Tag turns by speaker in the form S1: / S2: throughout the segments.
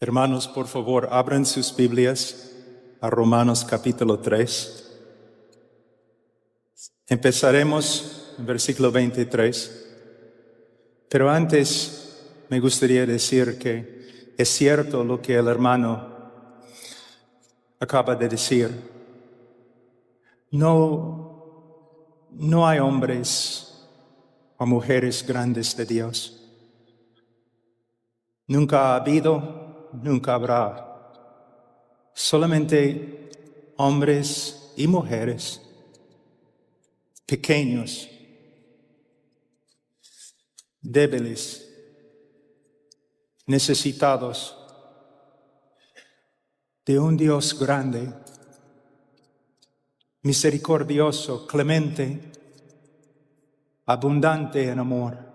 S1: Hermanos, por favor, abran sus Biblias a Romanos capítulo 3. Empezaremos en versículo 23. Pero antes me gustaría decir que es cierto lo que el hermano acaba de decir. No hay hombres o mujeres grandes de Dios. Nunca ha habido, nunca habrá. Solamente hombres y mujeres pequeños, débiles, necesitados de un Dios grande, misericordioso, clemente, abundante en amor.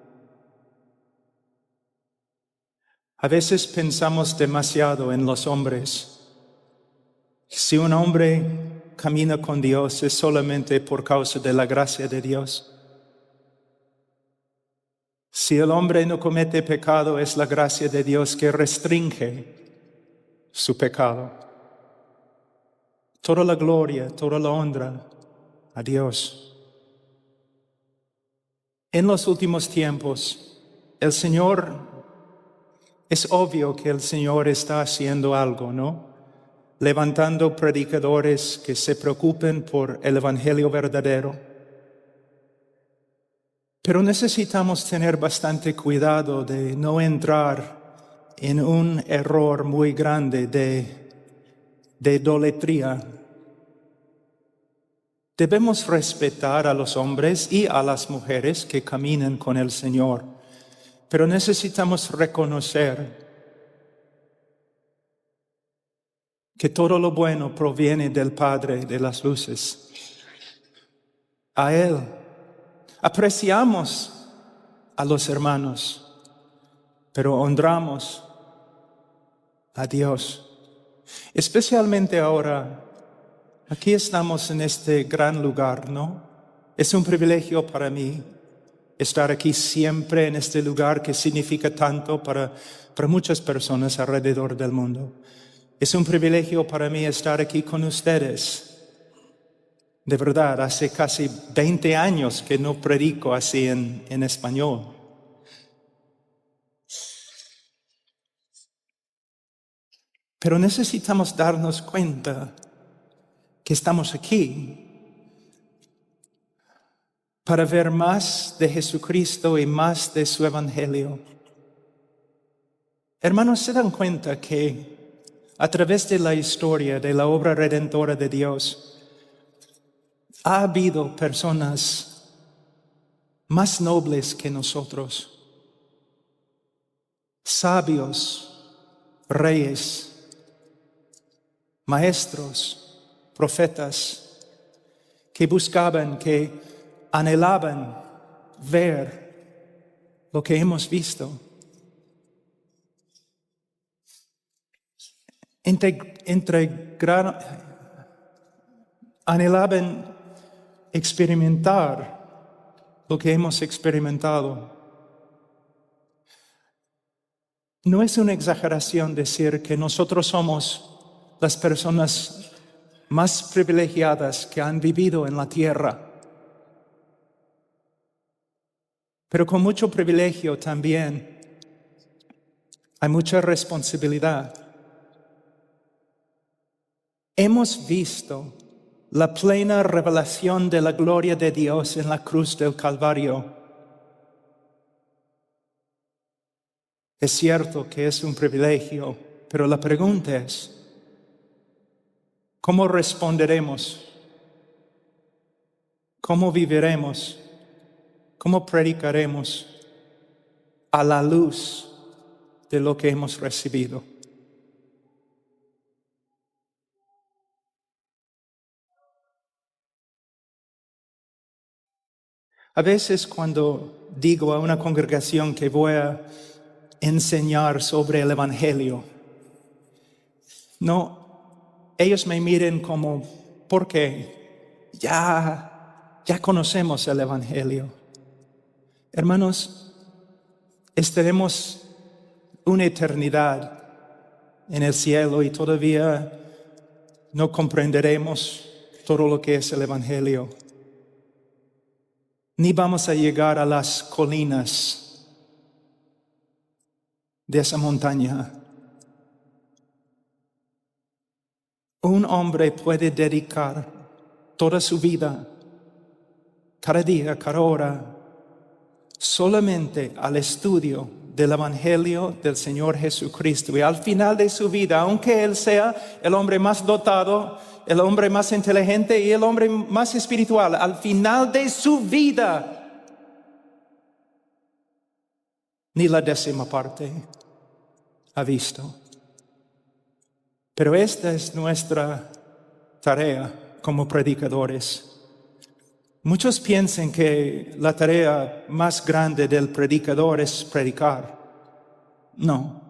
S1: A veces pensamos demasiado en los hombres. Si un hombre camina con Dios es solamente por causa de la gracia de Dios. Si el hombre no comete pecado, es la gracia de Dios que restringe su pecado. Toda la gloria, toda la honra a Dios. En los últimos tiempos, es obvio que el Señor está haciendo algo, ¿no? Levantando predicadores que se preocupen por el evangelio verdadero. Pero necesitamos tener bastante cuidado de no entrar en un error muy grande de idolatría. Debemos respetar a los hombres y a las mujeres que caminan con el Señor, pero necesitamos reconocer que todo lo bueno proviene del Padre de las luces. A Él apreciamos a los hermanos, pero honramos a Dios. Especialmente ahora, aquí estamos en este gran lugar, ¿no? Es un privilegio para mí estar aquí siempre en este lugar que significa tanto para muchas personas alrededor del mundo. Es un privilegio para mí estar aquí con ustedes. De verdad, hace casi 20 años que no predico así en español. Pero necesitamos darnos cuenta que estamos aquí para ver más de Jesucristo y más de su evangelio. Hermanos, ¿se dan cuenta que a través de la historia de la obra redentora de Dios, ha habido personas más nobles que nosotros, sabios, reyes, maestros, profetas, que buscaban, que anhelaban ver lo que hemos visto? Anhelaban experimentar lo que hemos experimentado. No es una exageración decir que nosotros somos las personas más privilegiadas que han vivido en la tierra. Pero con mucho privilegio también hay mucha responsabilidad. Hemos visto la plena revelación de la gloria de Dios en la cruz del Calvario. Es cierto que es un privilegio, pero la pregunta es, ¿cómo responderemos? ¿Cómo viviremos? ¿Cómo predicaremos a la luz de lo que hemos recibido? A veces cuando digo a una congregación que voy a enseñar sobre el evangelio, ellos me miren como, ¿por qué? Ya conocemos el evangelio. Hermanos, estaremos una eternidad en el cielo y todavía no comprenderemos todo lo que es el Evangelio. Ni vamos a llegar a las colinas de esa montaña. Un hombre puede dedicar toda su vida, cada día, cada hora, solamente al estudio del Evangelio del Señor Jesucristo. Y al final de su vida, aunque él sea el hombre más dotado, el hombre más inteligente y el hombre más espiritual, al final de su vida, ni la 10ª parte ha visto. Pero esta es nuestra tarea como predicadores. Muchos piensan que la tarea más grande del predicador es predicar. No.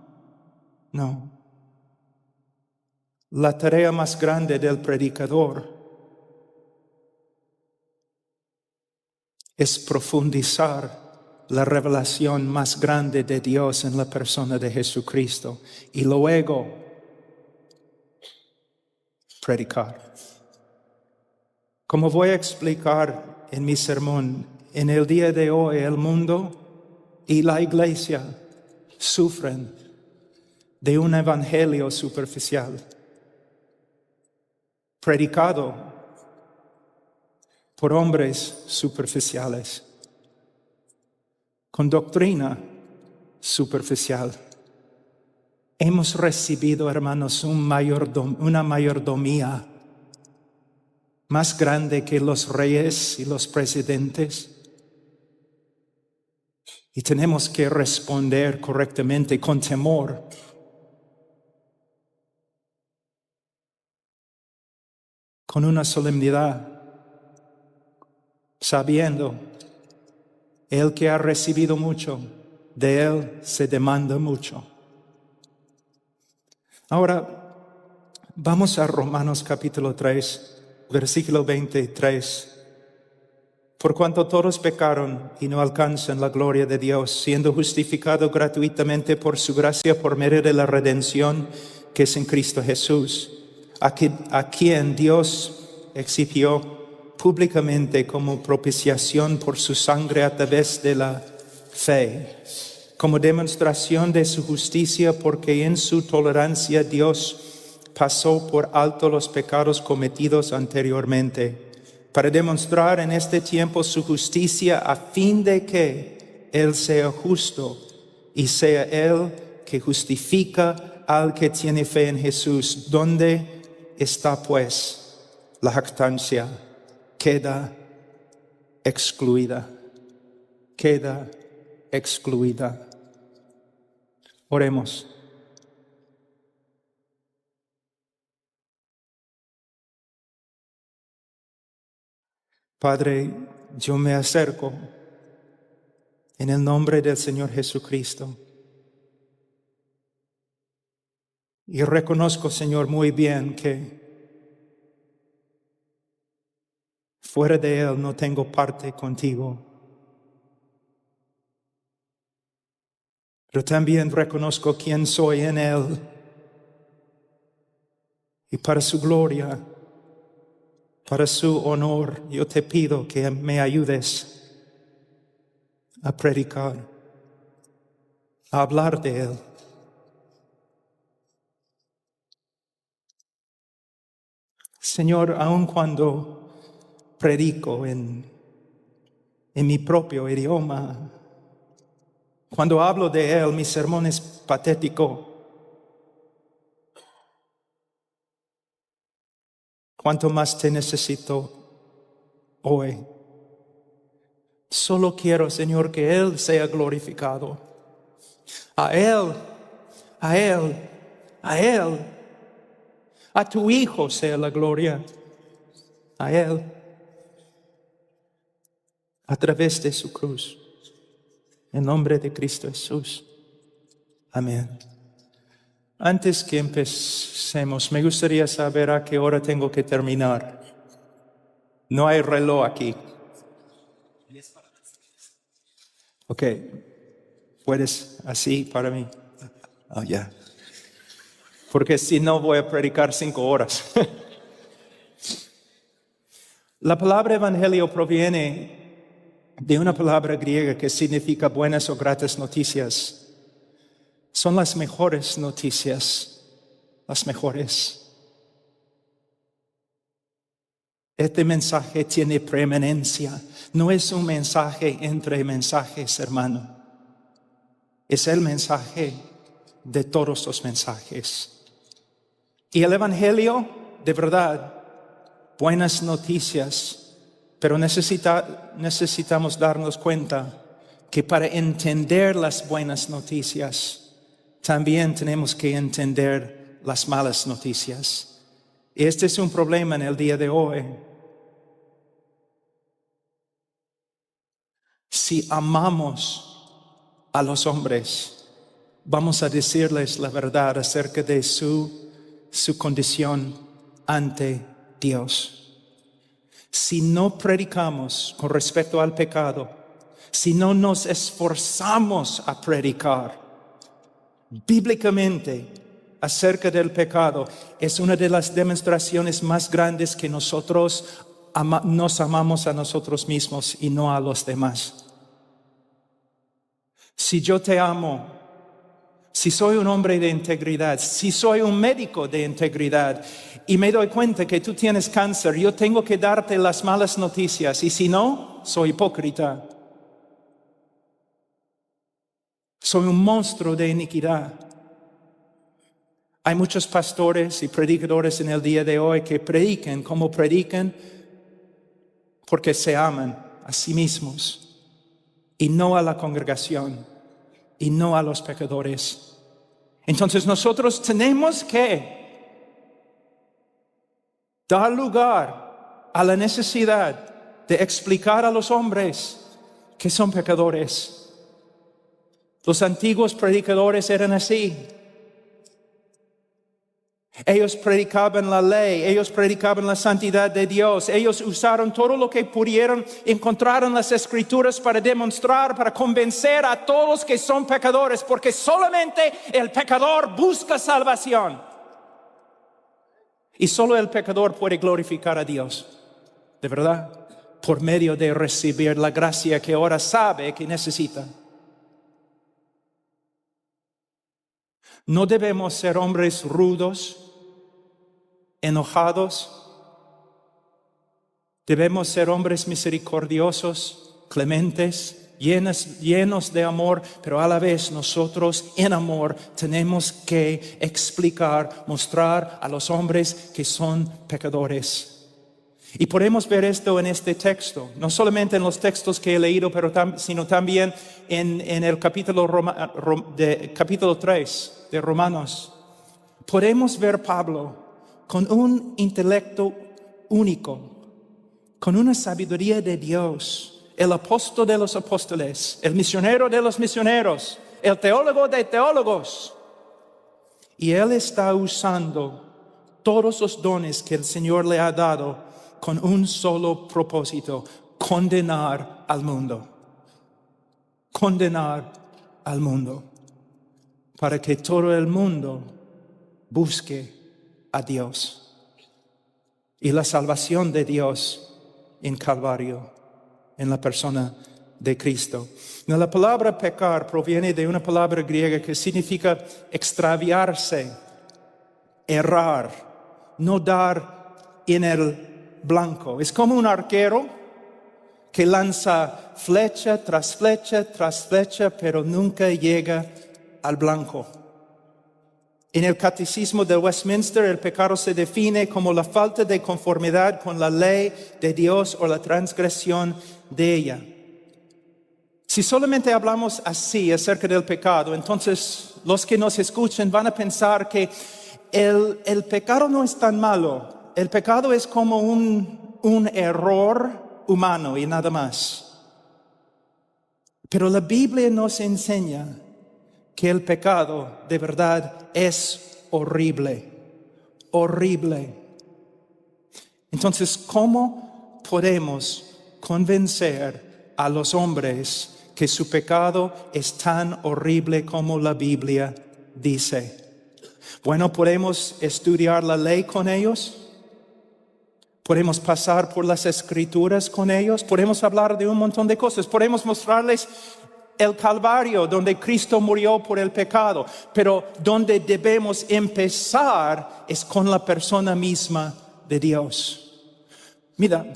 S1: La tarea más grande del predicador es profundizar la revelación más grande de Dios en la persona de Jesucristo y luego predicar. Como voy a explicar en mi sermón, en el día de hoy el mundo y la iglesia sufren de un evangelio superficial, predicado por hombres superficiales, con doctrina superficial. Hemos recibido, hermanos, una mayordomía más grande que los reyes y los presidentes. Y tenemos que responder correctamente con temor. Con una solemnidad, sabiendo, el que ha recibido mucho, de él se demanda mucho. Ahora, vamos a Romanos capítulo 3. Versículo 23. Por cuanto todos pecaron y no alcanzan la gloria de Dios, siendo justificados gratuitamente por su gracia por medio de la redención que es en Cristo Jesús, a quien Dios exhibió públicamente como propiciación por su sangre a través de la fe, como demostración de su justicia, porque en su tolerancia Dios pasó por alto los pecados cometidos anteriormente, para demostrar en este tiempo su justicia, a fin de que Él sea justo y sea Él que justifica al que tiene fe en Jesús. ¿Dónde está pues la jactancia? Queda excluida. Queda excluida. Oremos. Padre, yo me acerco en el nombre del Señor Jesucristo y reconozco, Señor, muy bien que fuera de Él no tengo parte contigo. Pero también reconozco quién soy en Él y para su gloria, para su honor, yo te pido que me ayudes a predicar, a hablar de Él. Señor, aun cuando predico en mi propio idioma, cuando hablo de Él, mi sermón es patético. ¿Cuánto más te necesito hoy? Solo quiero, Señor, que Él sea glorificado. A Él, a Él, a Él, a tu Hijo sea la gloria. A Él, a través de su cruz. En nombre de Cristo Jesús. Amén. Antes que empecemos, me gustaría saber a qué hora tengo que terminar. No hay reloj aquí. Ok, ¿puedes así para mí? Oh, ya. porque si no voy a predicar 5 horas. La palabra evangelio proviene de una palabra griega que significa buenas o gratas noticias. Son las mejores noticias, las mejores. Este mensaje tiene preeminencia. No es un mensaje entre mensajes, hermano. Es el mensaje de todos los mensajes. Y el evangelio, de verdad, buenas noticias, pero necesitamos darnos cuenta que para entender las buenas noticias, también tenemos que entender las malas noticias. Y este es un problema en el día de hoy. Si amamos a los hombres, vamos a decirles la verdad acerca de su condición ante Dios. Si no predicamos con respecto al pecado, si no nos esforzamos a predicar bíblicamente acerca del pecado, es una de las demostraciones más grandes que nosotros nos amamos a nosotros mismos y no a los demás. Si yo te amo, si soy un hombre de integridad, si soy un médico de integridad y me doy cuenta que tú tienes cáncer, yo tengo que darte las malas noticias, y si no, soy hipócrita. Soy un monstruo de iniquidad. Hay muchos pastores y predicadores en el día de hoy que predican como predican porque se aman a sí mismos y no a la congregación y no a los pecadores. Entonces nosotros tenemos que dar lugar a la necesidad de explicar a los hombres que son pecadores. Los antiguos predicadores eran así. Ellos predicaban la ley, ellos predicaban la santidad de Dios, ellos usaron todo lo que pudieron, encontraron las escrituras para demostrar, para convencer a todos que son pecadores, porque solamente el pecador busca salvación. Y solo el pecador puede glorificar a Dios, de verdad, por medio de recibir la gracia que ahora sabe que necesita. No debemos ser hombres rudos, enojados. Debemos ser hombres misericordiosos, clementes, llenos de amor, pero a la vez nosotros en amor tenemos que explicar, mostrar a los hombres que son pecadores. Y podemos ver esto en este texto, no solamente en los textos que he leído, sino también en el capítulo 3 de Romanos. Podemos ver Pablo con un intelecto único, con una sabiduría de Dios, el apóstol de los apóstoles, el misionero de los misioneros, el teólogo de teólogos. Y él está usando todos los dones que el Señor le ha dado con un solo propósito: condenar al mundo. Condenar al mundo, para que todo el mundo busque a Dios y la salvación de Dios en Calvario, en la persona de Cristo. La palabra pecar proviene de una palabra griega que significa extraviarse, errar, no dar en el blanco. Es como un arquero que lanza flecha tras flecha tras flecha, pero nunca llega al blanco. En el Catecismo de Westminster, el pecado se define como la falta de conformidad con la ley de Dios o la transgresión de ella. Si solamente hablamos así acerca del pecado, entonces los que nos escuchan van a pensar que el pecado no es tan malo. El pecado es como un error humano y nada más. Pero la Biblia nos enseña que el pecado de verdad es horrible, horrible. Entonces, ¿cómo podemos convencer a los hombres que su pecado es tan horrible como la Biblia dice? Bueno, podemos estudiar la ley con ellos. Podemos pasar por las escrituras con ellos. Podemos hablar de un montón de cosas. Podemos mostrarles el Calvario, donde Cristo murió por el pecado. Pero donde debemos empezar es con la persona misma de Dios. Mira,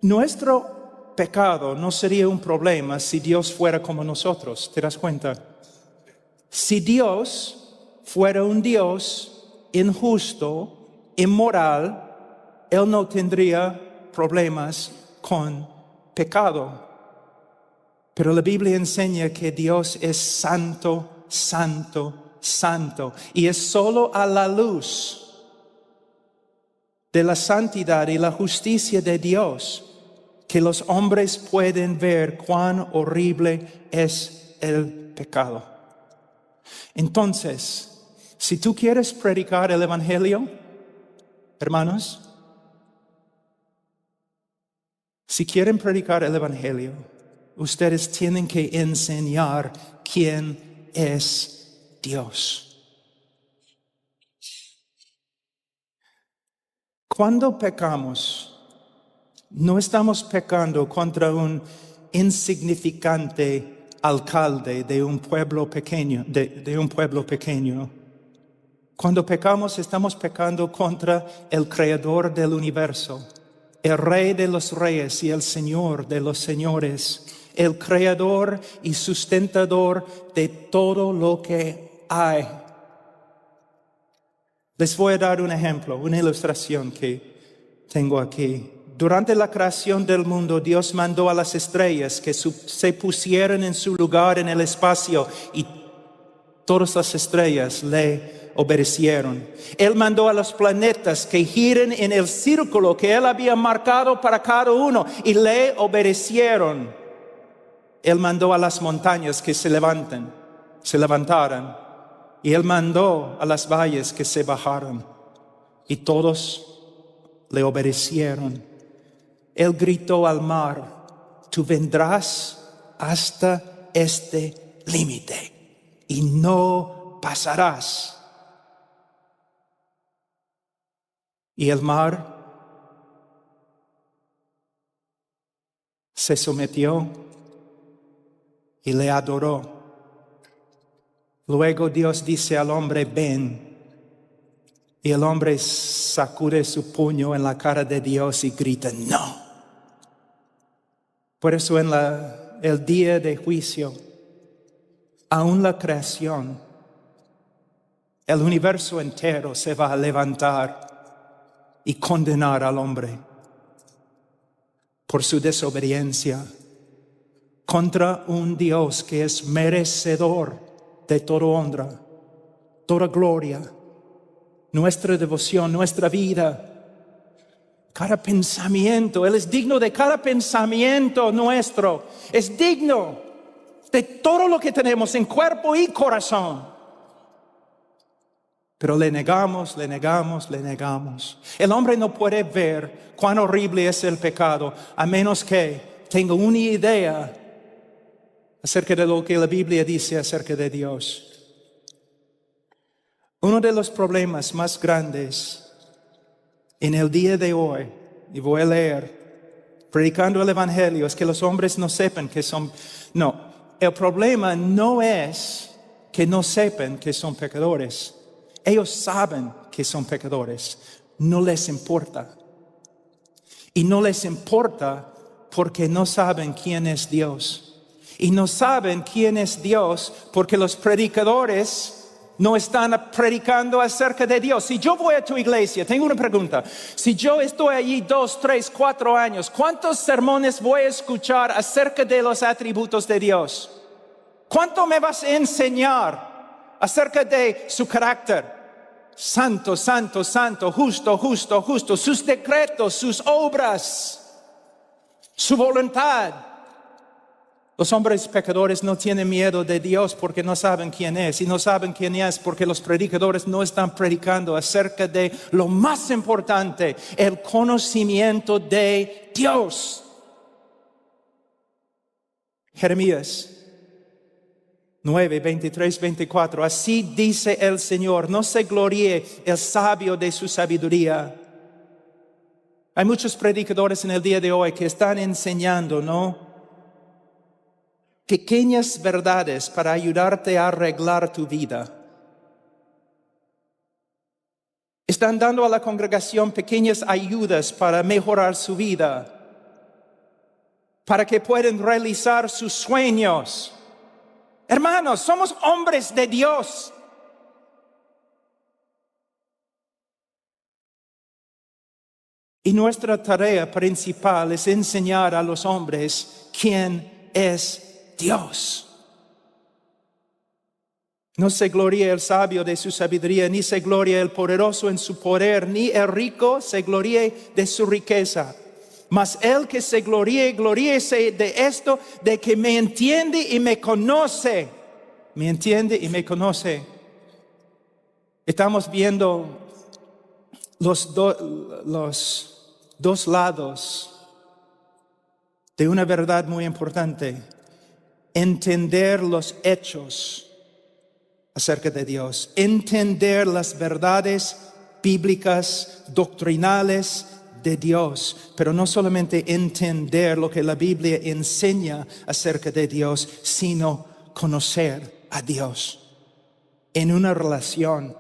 S1: nuestro pecado no sería un problema si Dios fuera como nosotros. ¿Te das cuenta? Si Dios fuera un Dios injusto, inmoral, Él no tendría problemas con pecado. Pero la Biblia enseña que Dios es santo, santo, santo. Y es solo a la luz de la santidad y la justicia de Dios que los hombres pueden ver cuán horrible es el pecado. Entonces, si tú quieres predicar el Evangelio, hermanos, si quieren predicar el Evangelio, ustedes tienen que enseñar quién es Dios. Cuando pecamos, no estamos pecando contra un insignificante alcalde de un pueblo pequeño, de un pueblo pequeño. Cuando pecamos, estamos pecando contra el Creador del universo, el Rey de los reyes y el Señor de los señores, el Creador y sustentador de todo lo que hay. Les voy a dar un ejemplo, una ilustración que tengo aquí. Durante la creación del mundo, Dios mandó a las estrellas que se pusieran en su lugar en el espacio y todas las estrellas le obedecieron. Él mandó a los planetas que giren en el círculo que Él había marcado para cada uno y le obedecieron. Él mandó a las montañas que se levantaran. Y Él mandó a las valles que se bajaran. Y todos le obedecieron. Él gritó al mar: tú vendrás hasta este límite y no pasarás. Y el mar se sometió y le adoró. Luego Dios dice al hombre: ven. Y el hombre sacude su puño en la cara de Dios y grita: no. Por eso en el día de juicio, aún la creación, el universo entero se va a levantar y condenar al hombre por su desobediencia contra un Dios que es merecedor de toda honra, toda gloria, nuestra devoción, nuestra vida, cada pensamiento. Él es digno de cada pensamiento nuestro. Es digno de todo lo que tenemos en cuerpo y corazón. Pero le negamos, le negamos, le negamos. El hombre no puede ver cuán horrible es el pecado a menos que tenga una idea acerca de lo que la Biblia dice acerca de Dios. Uno de los problemas más grandes en el día de hoy, y voy a leer, predicando el Evangelio, es que los hombres no sepan que son... No, el problema no es que no sepan que son pecadores. Ellos saben que son pecadores. No les importa. Y no les importa porque no saben quién es Dios. Y no saben quién es Dios porque los predicadores no están predicando acerca de Dios. Si yo voy a tu iglesia, tengo una pregunta. Si yo estoy allí 2, 3, 4 años, ¿cuántos sermones voy a escuchar acerca de los atributos de Dios? ¿Cuánto me vas a enseñar acerca de su carácter? Santo, santo, santo, justo, justo, justo. Sus decretos, sus obras, su voluntad. Los hombres pecadores no tienen miedo de Dios porque no saben quién es. Y no saben quién es porque los predicadores no están predicando acerca de lo más importante, el conocimiento de Dios. Jeremías 9, 23, 24. Así dice el Señor, no se gloríe el sabio de su sabiduría. Hay muchos predicadores en el día de hoy que están enseñando, ¿no? Pequeñas verdades para ayudarte a arreglar tu vida. Están dando a la congregación pequeñas ayudas para mejorar su vida, para que puedan realizar sus sueños. Hermanos, somos hombres de Dios. Y nuestra tarea principal es enseñar a los hombres quién es Dios. No se gloríe el sabio de su sabiduría, ni se gloríe el poderoso en su poder, ni el rico se gloríe de su riqueza. Mas el que se gloríe, gloríese de esto, de que me entiende y me conoce. Me entiende y me conoce. Estamos viendo los dos lados de una verdad muy importante. Entender los hechos acerca de Dios, entender las verdades bíblicas, doctrinales de Dios, pero no solamente entender lo que la Biblia enseña acerca de Dios, sino conocer a Dios en una relación,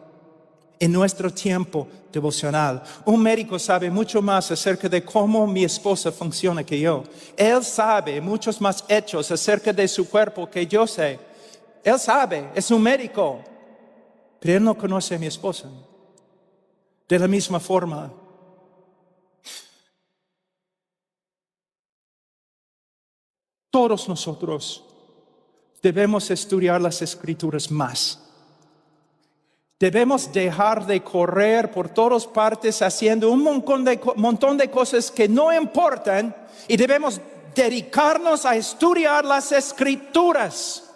S1: en nuestro tiempo devocional. Un médico sabe mucho más acerca de cómo mi esposa funciona que yo. Él sabe muchos más hechos acerca de su cuerpo que yo sé. Él sabe, es un médico, pero él no conoce a mi esposa. De la misma forma, todos nosotros debemos estudiar las Escrituras más. Debemos dejar de correr por todas partes haciendo un montón de cosas que no importan y debemos dedicarnos a estudiar las Escrituras.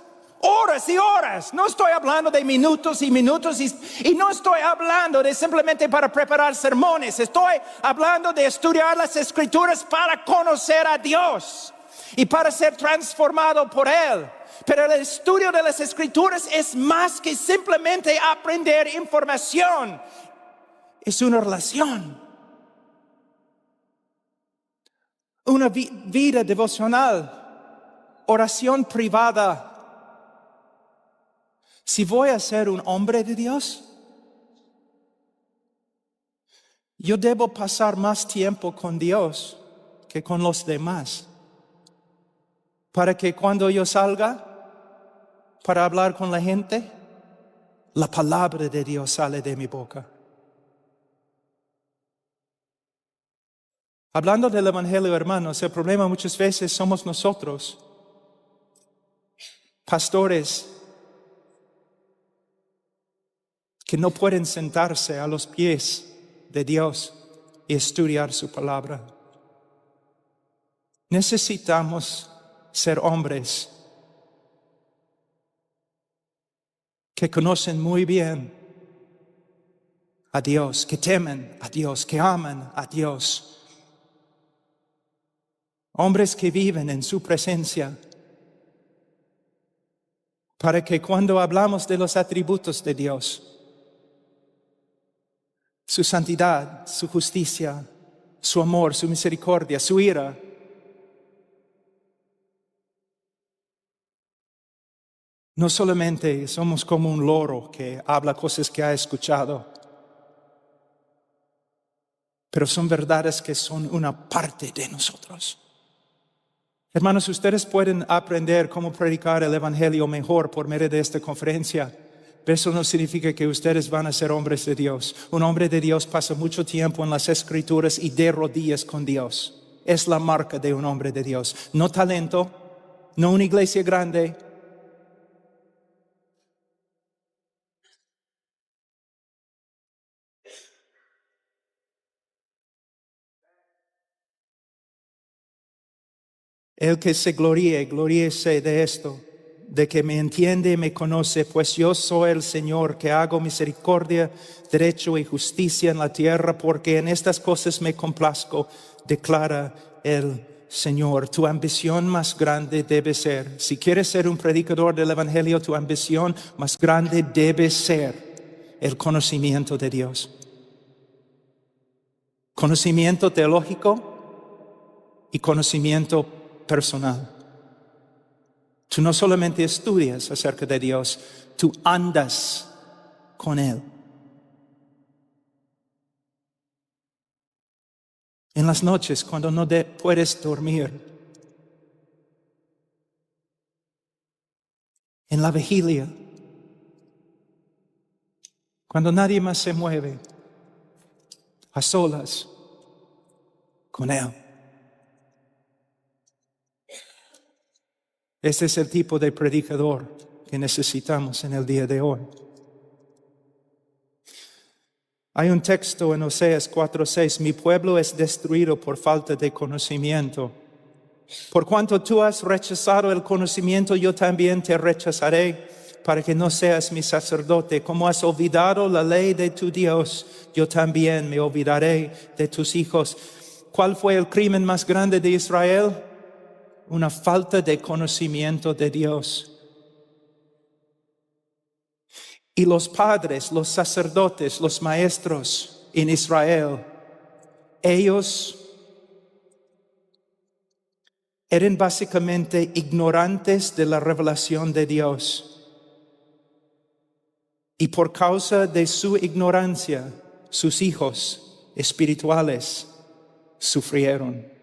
S1: Horas y horas. No estoy hablando de minutos y minutos y no estoy hablando de simplemente para preparar sermones. Estoy hablando de estudiar las Escrituras para conocer a Dios y para ser transformado por Él. Pero el estudio de las Escrituras es más que simplemente aprender información. Es una relación. Una vida devocional. Oración privada. Si voy a ser un hombre de Dios, yo debo pasar más tiempo con Dios que con los demás. Para que cuando yo salga para hablar con la gente, la palabra de Dios sale de mi boca. Hablando del Evangelio, hermanos, el problema muchas veces somos nosotros, pastores, que no pueden sentarse a los pies de Dios y estudiar su palabra. Necesitamos ser hombres que conocen muy bien a Dios, que temen a Dios, que aman a Dios. Hombres que viven en su presencia, para que cuando hablamos de los atributos de Dios, su santidad, su justicia, su amor, su misericordia, su ira, no solamente somos como un loro que habla cosas que ha escuchado, pero son verdades que son una parte de nosotros. Hermanos, ustedes pueden aprender cómo predicar el Evangelio mejor por medio de esta conferencia. Pero eso no significa que ustedes van a ser hombres de Dios. Un hombre de Dios pasa mucho tiempo en las Escrituras y de rodillas con Dios. Es la marca de un hombre de Dios. No talento, no una iglesia grande. El que se gloríe, gloríese de esto, de que me entiende y me conoce, pues yo soy el Señor que hago misericordia, derecho y justicia en la tierra, porque en estas cosas me complazco, declara el Señor. Tu ambición más grande debe ser, si quieres ser un predicador del Evangelio, tu ambición más grande debe ser el conocimiento de Dios. Conocimiento teológico y conocimiento personal. Tú no solamente estudias acerca de Dios, tú andas con Él. En las noches, cuando no puedes dormir, en la vigilia, cuando nadie más se mueve, a solas con Él. Este es el tipo de predicador que necesitamos en el día de hoy. Hay un texto en Oseas 4:6, mi pueblo es destruido por falta de conocimiento. Por cuanto tú has rechazado el conocimiento, yo también te rechazaré para que no seas mi sacerdote. Como has olvidado la ley de tu Dios, yo también me olvidaré de tus hijos. ¿Cuál fue el crimen más grande de Israel? Una falta de conocimiento de Dios. Y los padres, los sacerdotes, los maestros en Israel, ellos eran básicamente ignorantes de la revelación de Dios. Y por causa de su ignorancia, sus hijos espirituales sufrieron.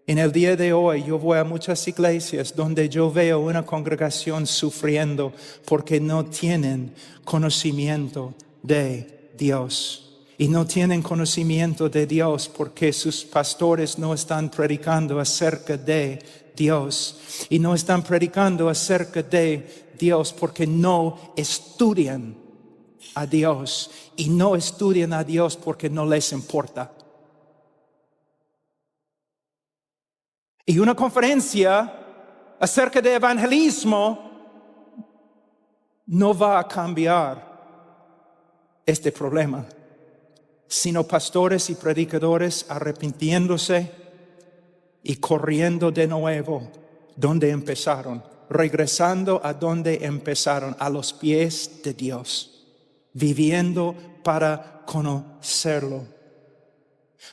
S1: En el día de hoy yo voy a muchas iglesias donde yo veo una congregación sufriendo porque no tienen conocimiento de Dios. Y no tienen conocimiento de Dios porque sus pastores no están predicando acerca de Dios. Y no están predicando acerca de Dios porque no estudian a Dios. Y no estudian a Dios porque no les importa. Y una conferencia acerca de evangelismo no va a cambiar este problema, sino pastores y predicadores arrepintiéndose y corriendo de nuevo donde empezaron, regresando a donde empezaron, a los pies de Dios, viviendo para conocerlo.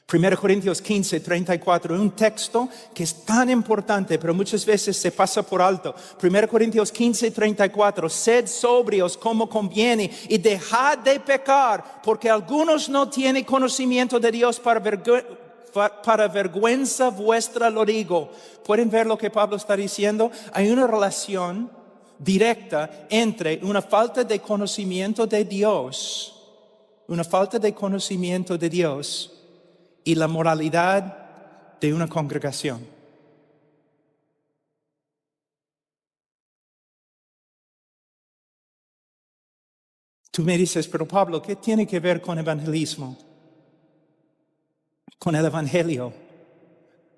S1: 1 Corintios 15:34, un texto que es tan importante, pero muchas veces se pasa por alto. 1 Corintios 15:34, sed sobrios como conviene y dejad de pecar, porque algunos no tienen conocimiento de Dios, para vergüenza vuestra lo digo. ¿Pueden ver lo que Pablo está diciendo? Hay una relación directa entre una falta de conocimiento de Dios, y la moralidad de una congregación. Tú me dices, pero Pablo, ¿qué tiene que ver con evangelismo? Con el evangelio.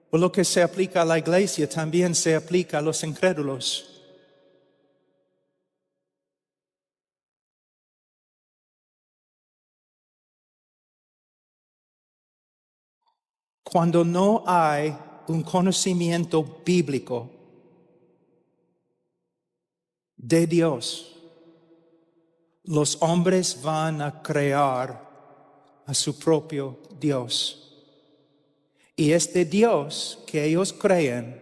S1: O lo que se aplica a la iglesia también se aplica a los incrédulos. Cuando no hay un conocimiento bíblico de Dios, los hombres van a crear a su propio Dios. Y este Dios que ellos creen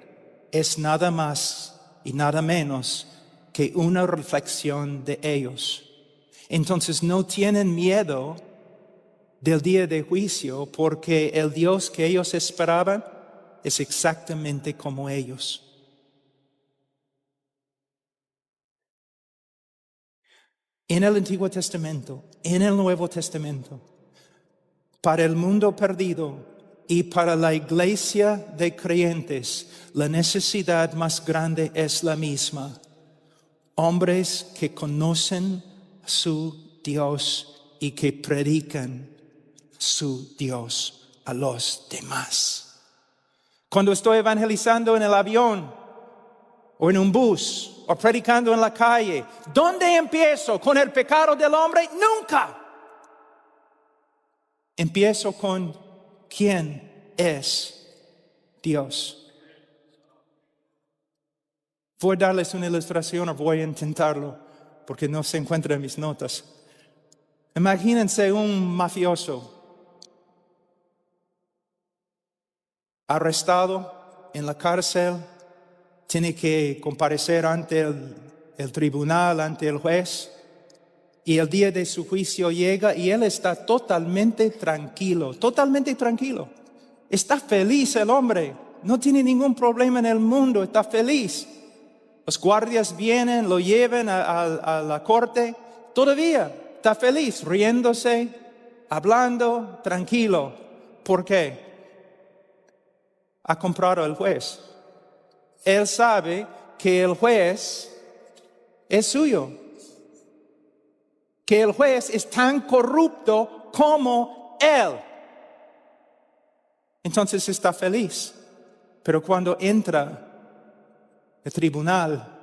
S1: es nada más y nada menos que una reflexión de ellos. Entonces no tienen miedo del día de juicio, porque el Dios que ellos esperaban es exactamente como ellos. En el Antiguo Testamento, en el Nuevo Testamento, para el mundo perdido y para la iglesia de creyentes, la necesidad más grande es la misma. Hombres que conocen a su Dios y que predican su Dios a los demás. Cuando estoy evangelizando en el avión o en un bus o predicando en la calle, ¿dónde empiezo? ¿Con el pecado del hombre? Nunca. Empiezo con quién es Dios. Voy a darles una ilustración o voy a intentarlo porque no se encuentra en mis notas. Imagínense un mafioso arrestado en la cárcel, tiene que comparecer ante el tribunal, ante el juez, y el día de su juicio llega y él está totalmente tranquilo. Está feliz el hombre, no tiene ningún problema en el mundo, está feliz. Los guardias vienen, lo llevan a la corte, todavía está feliz, riéndose, hablando, tranquilo. ¿Por qué? Ha comprado al juez. Él sabe que el juez es suyo, que el juez es tan corrupto como él. Entonces está feliz. Pero cuando entra al tribunal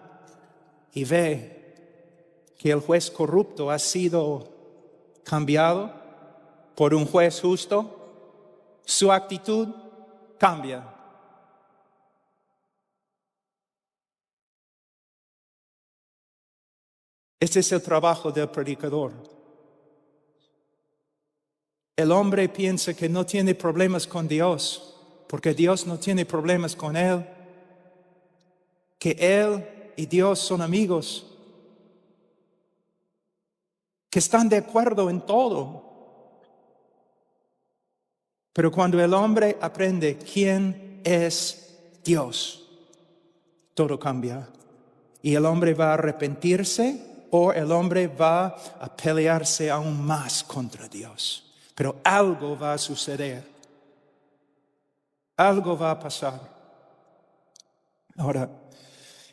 S1: y ve que el juez corrupto ha sido cambiado por un juez justo, su actitud cambia. Este es el trabajo del predicador. El hombre piensa que no tiene problemas con Dios, porque Dios no tiene problemas con él, que él y Dios son amigos, que están de acuerdo en todo. Pero cuando el hombre aprende quién es Dios, todo cambia. Y el hombre va a arrepentirse o el hombre va a pelearse aún más contra Dios. Pero algo va a suceder. Algo va a pasar. Ahora,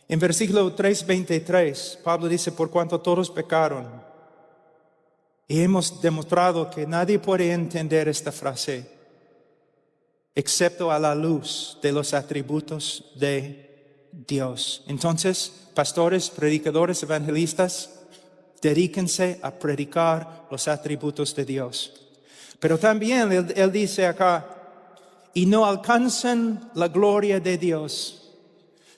S1: en versículo 3:23, Pablo dice, por cuanto todos pecaron. Y hemos demostrado que nadie puede entender esta frase, excepto a la luz de los atributos de Dios. Entonces, pastores, predicadores, evangelistas, dedíquense a predicar los atributos de Dios. Pero también él dice acá, y no alcanzan la gloria de Dios.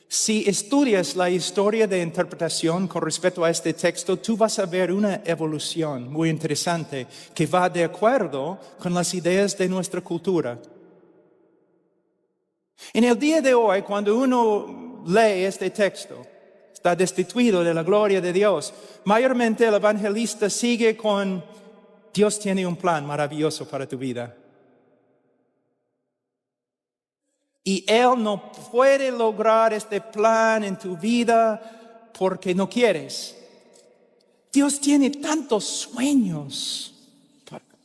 S1: Si estudias la historia de interpretación con respecto a este texto, tú vas a ver una evolución muy interesante que va de acuerdo con las ideas de nuestra cultura. En el día de hoy, cuando uno lee este texto, está destituido de la gloria de Dios. Mayormente el evangelista sigue con, Dios tiene un plan maravilloso para tu vida. Y Él no puede lograr este plan en tu vida porque no quieres. Dios tiene tantos sueños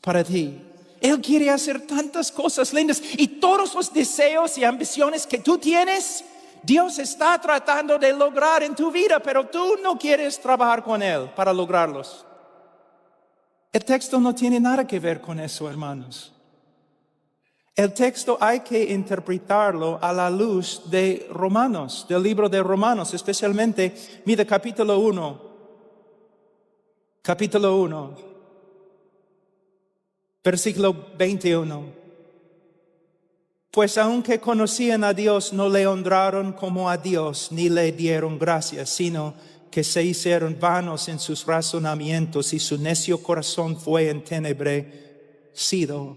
S1: para ti. Él quiere hacer tantas cosas lindas y todos los deseos y ambiciones que tú tienes, Dios está tratando de lograr en tu vida, pero tú no quieres trabajar con Él para lograrlos. El texto no tiene nada que ver con eso, hermanos. El texto hay que interpretarlo a la luz de Romanos, del libro de Romanos, especialmente, mira, capítulo 1, versículo 21. Pues aunque conocían a Dios, no le honraron como a Dios, ni le dieron gracias, sino que se hicieron vanos en sus razonamientos y su necio corazón fue entenebrecido.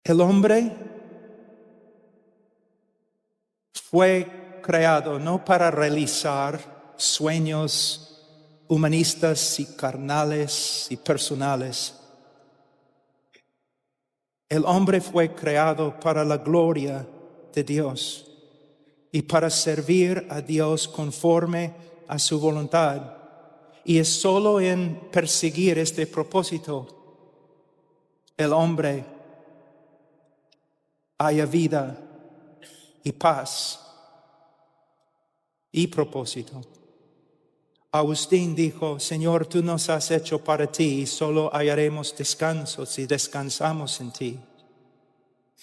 S1: El hombre fue creado no para realizar sueños humanistas y carnales y personales. El hombre fue creado para la gloria de Dios y para servir a Dios conforme a su voluntad. Y es solo en perseguir este propósito el hombre haya vida y paz y propósito. Agustín dijo, Señor, tú nos has hecho para ti y solo hallaremos descanso si descansamos en ti.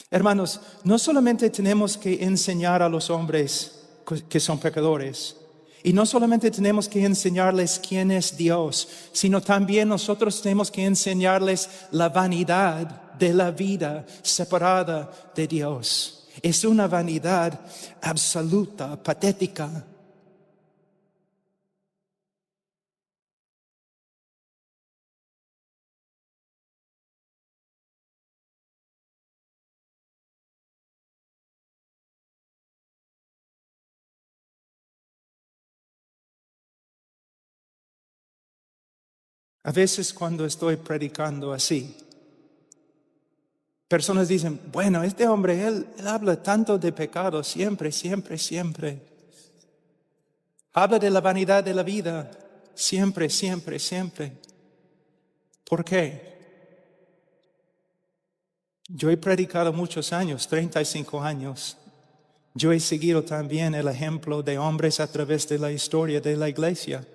S1: Hermanos, no solamente tenemos que enseñar a los hombres que son pecadores, y no solamente tenemos que enseñarles quién es Dios, sino también nosotros tenemos que enseñarles la vanidad de la vida separada de Dios. Es una vanidad absoluta, patética. A veces cuando estoy predicando así, personas dicen, bueno, este hombre, él habla tanto de pecado, siempre, siempre, siempre. Habla de la vanidad de la vida, siempre, siempre, siempre. ¿Por qué? Yo he predicado muchos años, 35 años. Yo he seguido también el ejemplo de hombres a través de la historia de la iglesia.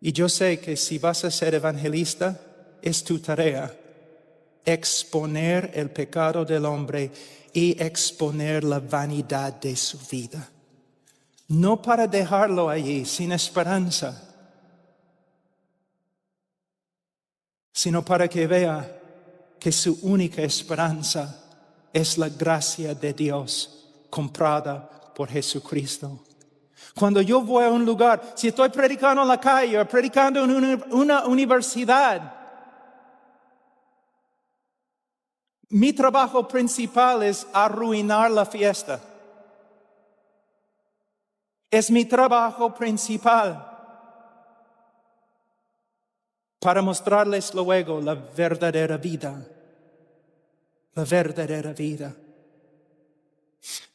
S1: Y yo sé que si vas a ser evangelista, es tu tarea exponer el pecado del hombre y exponer la vanidad de su vida. No para dejarlo allí sin esperanza, sino para que vea que su única esperanza es la gracia de Dios comprada por Jesucristo. Cuando yo voy a un lugar, si estoy predicando en la calle o predicando en una universidad, mi trabajo principal es arruinar la fiesta. Es mi trabajo principal para mostrarles luego la verdadera vida. La verdadera vida.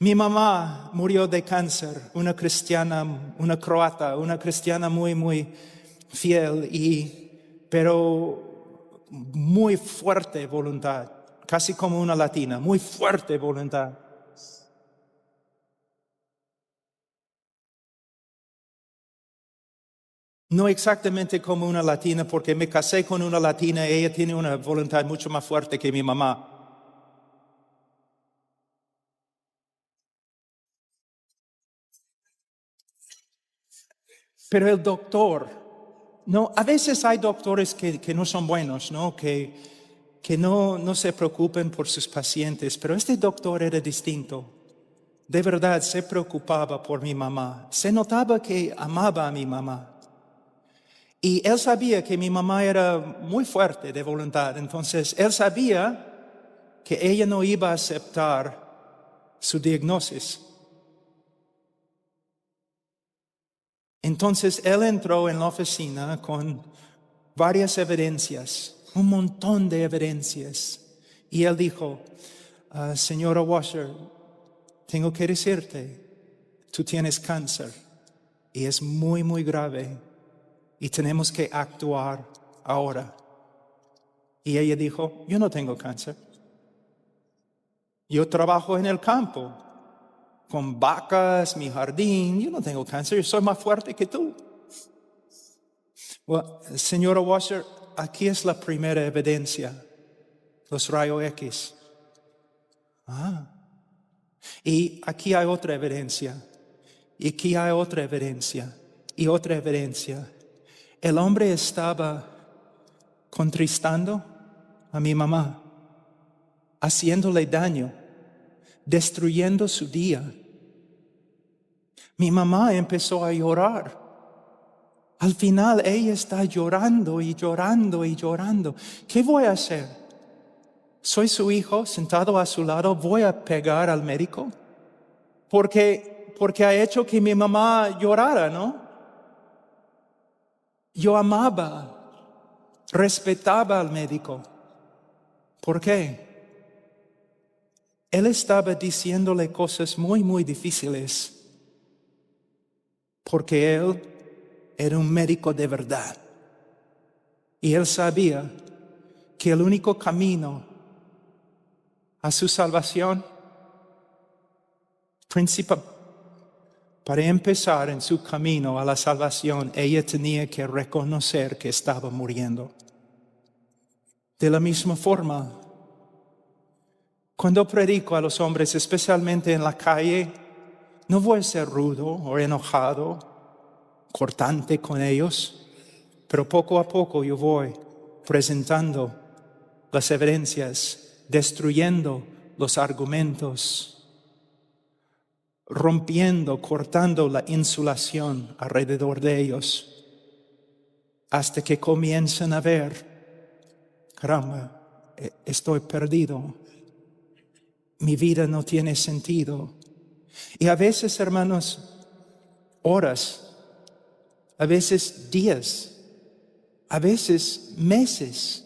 S1: Mi mamá murió de cáncer, una cristiana, una croata, una cristiana muy, muy fiel, pero muy fuerte voluntad, casi como una latina, muy fuerte voluntad. No exactamente como una latina, porque me casé con una latina y ella tiene una voluntad mucho más fuerte que mi mamá. Pero el doctor, no, a veces hay doctores que no son buenos, ¿no? Que no se preocupen por sus pacientes, pero este doctor era distinto. De verdad se preocupaba por mi mamá. Se notaba que amaba a mi mamá. Y él sabía que mi mamá era muy fuerte de voluntad. Entonces, él sabía que ella no iba a aceptar su diagnóstico. Entonces, él entró en la oficina con varias evidencias, un montón de evidencias. Y él dijo, señora Washer, tengo que decirte, tú tienes cáncer y es muy, muy grave y tenemos que actuar ahora. Y ella dijo, yo no tengo cáncer. Yo trabajo en el campo, con vacas, mi jardín, yo no tengo cáncer, yo soy más fuerte que tú. Well, señora Washer, aquí es la primera evidencia, los rayos X. Y aquí hay otra evidencia, y aquí hay otra evidencia, y otra evidencia. El hombre estaba contristando a mi mamá, haciéndole daño, destruyendo su día. Mi mamá empezó a llorar. Al final ella está llorando y llorando y llorando. ¿Qué voy a hacer? Soy su hijo sentado a su lado. ¿Voy a pegar al médico? Porque ha hecho que mi mamá llorara, ¿no? Yo amaba, respetaba al médico. ¿Por qué? Él estaba diciéndole cosas muy, muy difíciles. Porque él era un médico de verdad. Y él sabía que el único camino a su salvación principal, para empezar en su camino a la salvación, ella tenía que reconocer que estaba muriendo. De la misma forma, cuando predico a los hombres, especialmente en la calle, no voy a ser rudo o enojado, cortante con ellos, pero poco a poco yo voy presentando las evidencias destruyendo los argumentos, rompiendo, cortando la insulación alrededor de ellos, hasta que comiencen a ver, caramba, estoy perdido, mi vida no tiene sentido. Y a veces, hermanos, horas, a veces días, a veces meses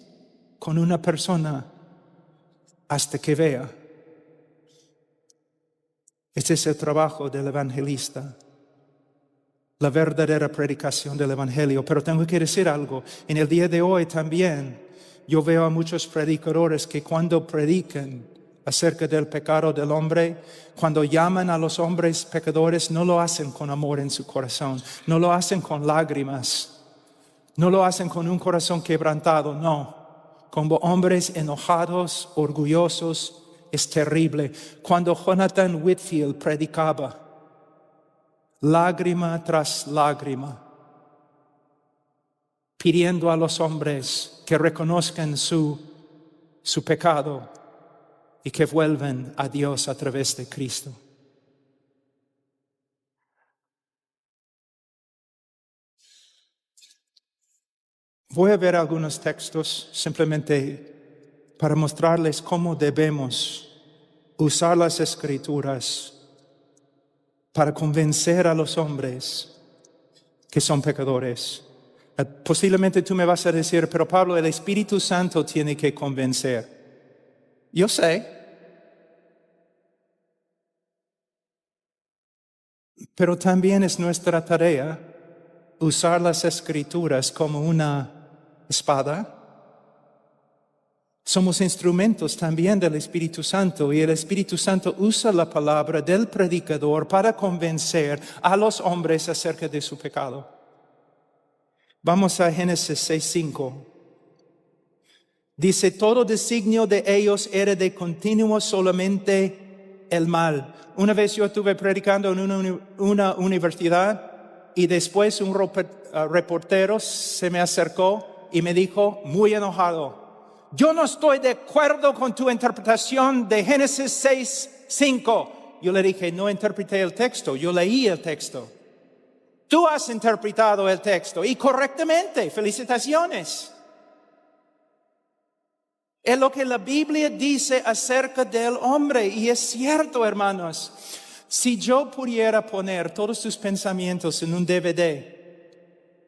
S1: con una persona hasta que vea. Este es el trabajo del evangelista, la verdadera predicación del evangelio. Pero tengo que decir algo, en el día de hoy también yo veo a muchos predicadores que cuando predican acerca del pecado del hombre, cuando llaman a los hombres pecadores, no lo hacen con amor en su corazón, no lo hacen con lágrimas, no lo hacen con un corazón quebrantado, no, como hombres enojados, orgullosos. Es terrible. Cuando Jonathan Whitfield predicaba, lágrima tras lágrima, pidiendo a los hombres que reconozcan su pecado y que vuelvan a Dios a través de Cristo. Voy a ver algunos textos simplemente para mostrarles cómo debemos usar las Escrituras para convencer a los hombres que son pecadores. Posiblemente tú me vas a decir, pero Pablo, el Espíritu Santo tiene que convencer. Yo sé, pero también es nuestra tarea usar las Escrituras como una espada. Somos instrumentos también del Espíritu Santo y el Espíritu Santo usa la palabra del predicador para convencer a los hombres acerca de su pecado. Vamos a Génesis 6:5. Dice, todo designio de ellos era de continuo solamente el mal. Una vez yo estuve predicando en una universidad y después un reportero se me acercó y me dijo, muy enojado, yo no estoy de acuerdo con tu interpretación de Génesis 6:5. Yo le dije, no interpreté el texto, yo leí el texto. Tú has interpretado el texto y correctamente, felicitaciones. Es lo que la Biblia dice acerca del hombre. Y es cierto, hermanos. Si yo pudiera poner todos tus pensamientos en un DVD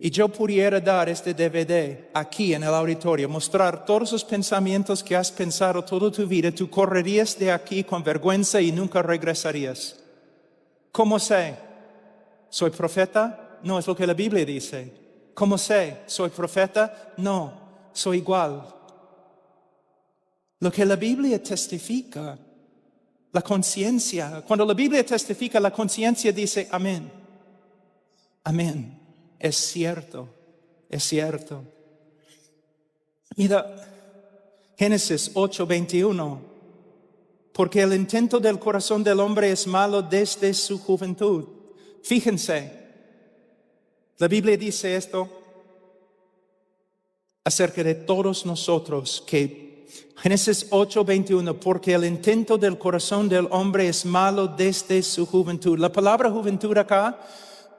S1: y yo pudiera dar este DVD aquí en el auditorio, mostrar todos los pensamientos que has pensado toda tu vida, tú correrías de aquí con vergüenza y nunca regresarías. ¿Cómo sé? ¿Soy profeta? No, es lo que la Biblia dice. ¿Cómo sé? ¿Soy profeta? No, soy igual. Lo que la Biblia testifica, la conciencia, cuando la Biblia testifica, la conciencia dice amén. Amén. Es cierto, es cierto. Mira, Génesis 8:21. Porque el intento del corazón del hombre es malo desde su juventud. Fíjense, la Biblia dice esto acerca de todos nosotros, que Génesis 8:21, porque el intento del corazón del hombre es malo desde su juventud. La palabra juventud acá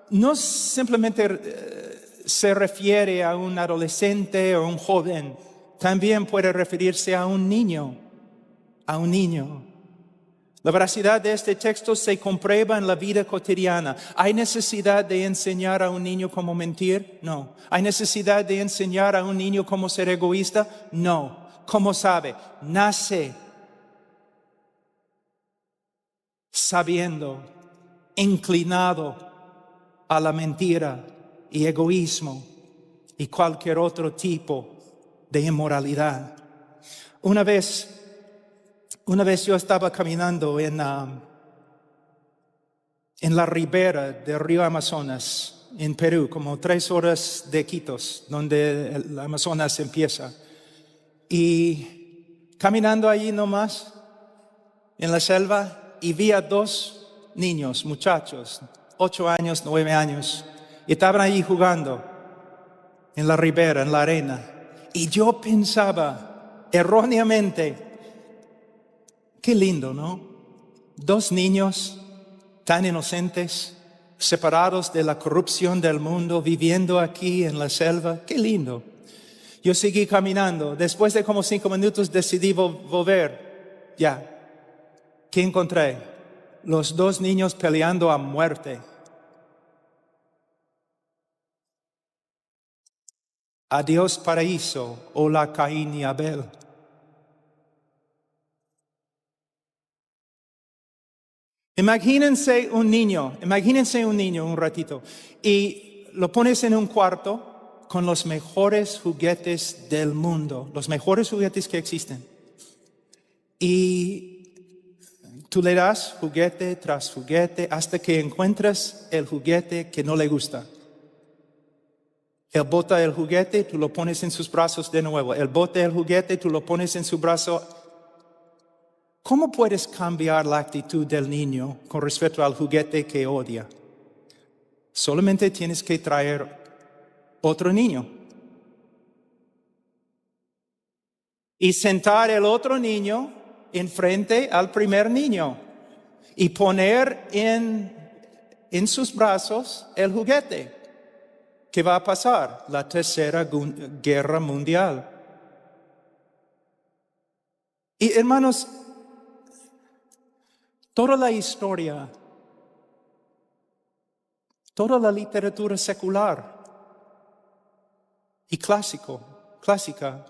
S1: no simplemente se refiere a un adolescente o un joven, también puede referirse a un niño, a un niño. La veracidad de este texto se comprueba en la vida cotidiana. ¿Hay necesidad de enseñar a un niño cómo mentir? No. ¿Hay necesidad de enseñar a un niño cómo ser egoísta? No. ¿Cómo sabe? Nace sabiendo, inclinado a la mentira y egoísmo y cualquier otro tipo de inmoralidad. Una vez yo estaba caminando en la ribera del río Amazonas, en Perú, como 3 horas de Iquitos, donde el Amazonas empieza. Y caminando allí nomás, en la selva, y vi a 2 niños, muchachos, 8 años, 9 años, y estaban allí jugando en la ribera, en la arena. Y yo pensaba erróneamente, Qué lindo, ¿no? Dos niños tan inocentes, separados de la corrupción del mundo, viviendo aquí en la selva. Qué lindo. Yo seguí caminando. Después de como 5 minutos decidí volver. Ya. ¿Qué encontré? Los dos niños peleando a muerte. Adiós paraíso, hola Caín y Abel. Imagínense un niño un ratito, y lo pones en un cuarto con los mejores juguetes del mundo, los mejores juguetes que existen. Y tú le das juguete tras juguete hasta que encuentras el juguete que no le gusta. Él bota el juguete, tú lo pones en sus brazos de nuevo. Él bota el juguete, tú lo pones en su brazo. ¿Cómo puedes cambiar la actitud del niño con respecto al juguete que odia? Solamente tienes que traer otro niño y sentar el otro niño enfrente al primer niño y poner en sus brazos el juguete. ¿Qué va a pasar? La tercera guerra mundial. Y hermanos, toda la historia, toda la literatura secular y clásica,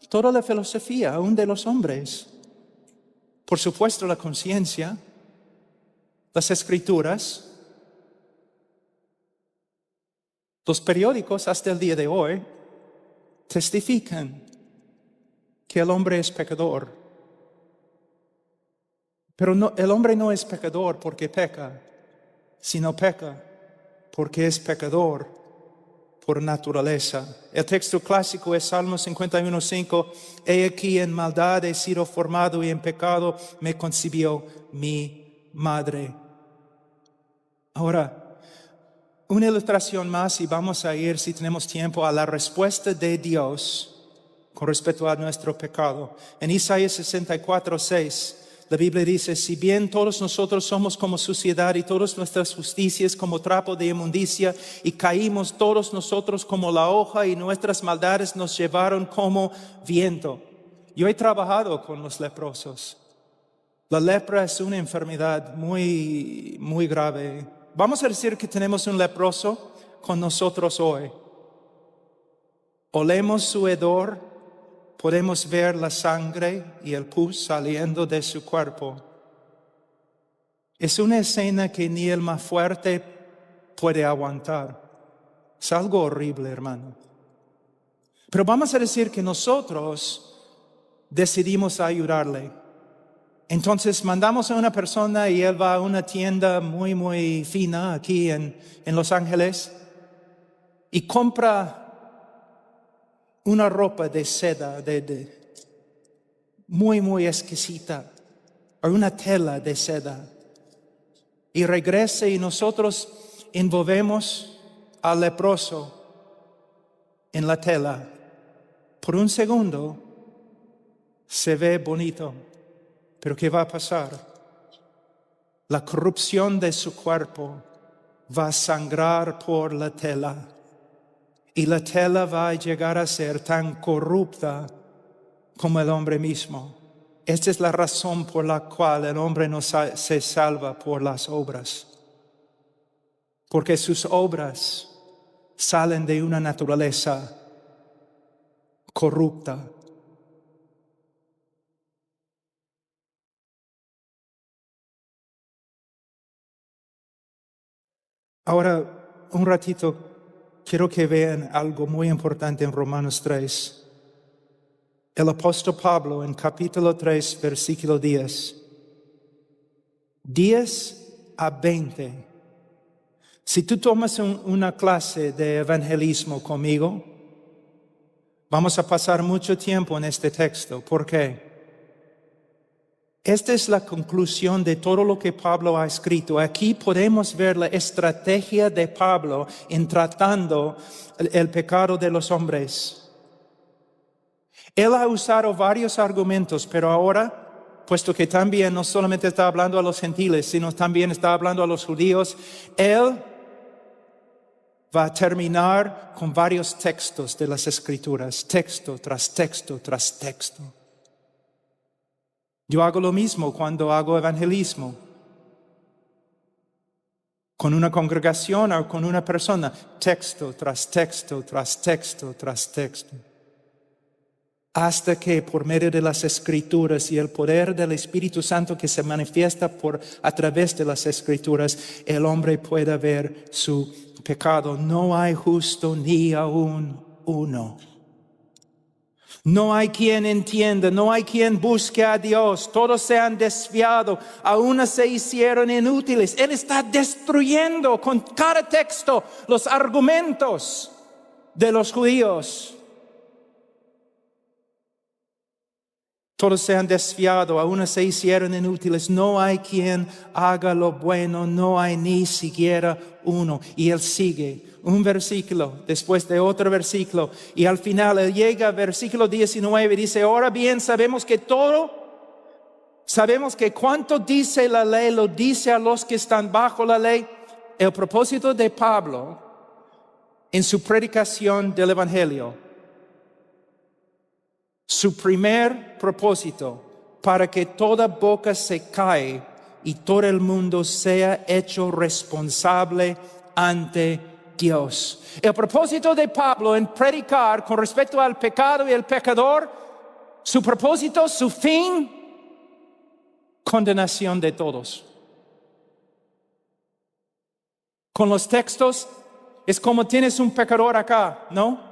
S1: toda la filosofía, aún de los hombres, por supuesto la conciencia, las escrituras, los periódicos hasta el día de hoy testifican que el hombre es pecador. Pero el hombre no es pecador porque peca, sino peca porque es pecador por naturaleza. El texto clásico es Salmo 51:5. He aquí en maldad he sido formado y en pecado me concibió mi madre. Ahora, una ilustración más y vamos a ir, si tenemos tiempo, a la respuesta de Dios con respecto a nuestro pecado. En Isaías 64:6, la Biblia dice: si bien todos nosotros somos como suciedad y todas nuestras justicias como trapo de inmundicia, y caímos todos nosotros como la hoja y nuestras maldades nos llevaron como viento. Yo he trabajado con los leprosos. La lepra es una enfermedad muy, muy grave. Vamos a decir que tenemos un leproso con nosotros hoy. Olemos su hedor, podemos ver la sangre y el pus saliendo de su cuerpo. Es una escena que ni el más fuerte puede aguantar. Es algo horrible, hermano. Pero vamos a decir que nosotros decidimos ayudarle. Entonces mandamos a una persona y él va a una tienda muy, muy fina aquí en Los Ángeles y compra una ropa de seda muy, muy exquisita, o una tela de seda. Y regresa y nosotros envolvemos al leproso en la tela. Por un segundo se ve bonito. Pero ¿qué va a pasar? La corrupción de su cuerpo va a sangrar por la tela. Y la tela va a llegar a ser tan corrupta como el hombre mismo. Esta es la razón por la cual el hombre no se salva por las obras. Porque sus obras salen de una naturaleza corrupta. Ahora, un ratito, quiero que vean algo muy importante en Romanos 3. El apóstol Pablo en capítulo 3, versículo 10. 10-20. Si tú tomas una clase de evangelismo conmigo, vamos a pasar mucho tiempo en este texto. ¿Por qué? Esta es la conclusión de todo lo que Pablo ha escrito. Aquí podemos ver la estrategia de Pablo en tratando el pecado de los hombres. Él ha usado varios argumentos, pero ahora puesto que también no solamente está hablando a los gentiles, sino también está hablando a los judíos, Él va a terminar con varios textos de las Escrituras, texto tras texto tras texto. Yo hago lo mismo cuando hago evangelismo, con una congregación o con una persona, texto tras texto tras texto tras texto. Hasta que por medio de las Escrituras y el poder del Espíritu Santo que se manifiesta a través de las Escrituras, el hombre pueda ver su pecado. No hay justo ni aún uno. No hay quien entienda, no hay quien busque a Dios. Todos se han desviado, aún se hicieron inútiles. Él está destruyendo con cada texto los argumentos de los judíos. Todos se han desviado, aún se hicieron inútiles. No hay quien haga lo bueno, no hay ni siquiera uno. Y él sigue un versículo después de otro versículo. Y al final él llega al versículo 19 y dice, ahora bien sabemos que cuanto dice la ley, lo dice a los que están bajo la ley. El propósito de Pablo en su predicación del Evangelio, su primer propósito, para que toda boca se calle y todo el mundo sea hecho responsable ante Dios. El propósito de Pablo en predicar con respecto al pecado y el pecador, su propósito, su fin, condenación de todos. Con los textos es como tienes un pecador acá, ¿no?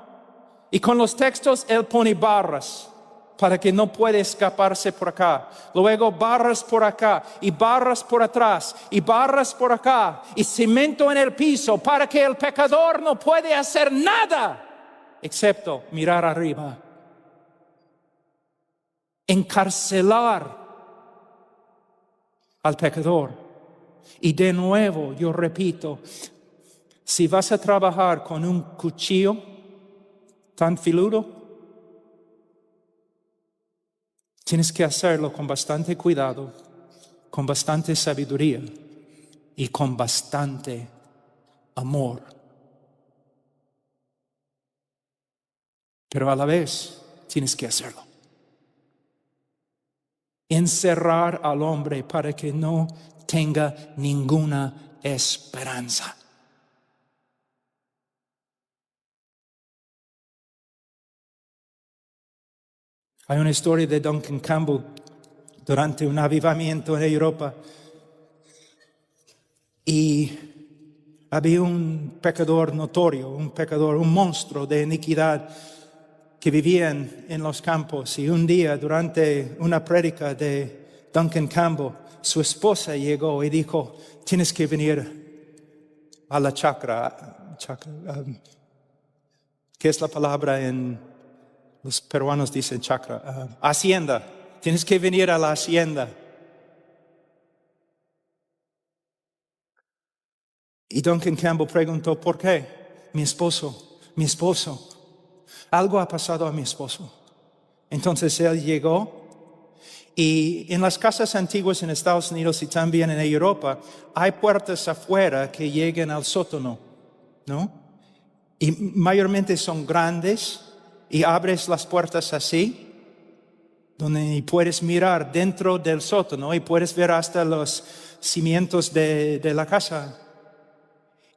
S1: Y con los textos él pone barras para que no pueda escaparse por acá. Luego barras por acá y barras por atrás y barras por acá y cemento en el piso para que el pecador no puede hacer nada excepto mirar arriba. Encarcelar al pecador. Y de nuevo yo repito, si vas a trabajar con un cuchillo tan filudo, tienes que hacerlo con bastante cuidado, con bastante sabiduría y con bastante amor. Pero a la vez tienes que hacerlo. Encerrar al hombre para que no tenga ninguna esperanza. Hay una historia de Duncan Campbell durante un avivamiento en Europa. Y había un pecador notorio, un monstruo de iniquidad que vivía en los campos. Y un día, durante una prédica de Duncan Campbell, su esposa llegó y dijo, tienes que venir a la chacra. ¿Qué es la palabra en... Los peruanos dicen chacra, hacienda. Tienes que venir a la hacienda. Y Duncan Campbell preguntó, ¿por qué? Mi esposo, algo ha pasado a mi esposo. Entonces él llegó y en las casas antiguas en Estados Unidos y también en Europa hay puertas afuera que llegan al sótano, ¿no? Y mayormente son grandes. Y abres las puertas así, donde puedes mirar dentro del sótano y puedes ver hasta los cimientos de la casa.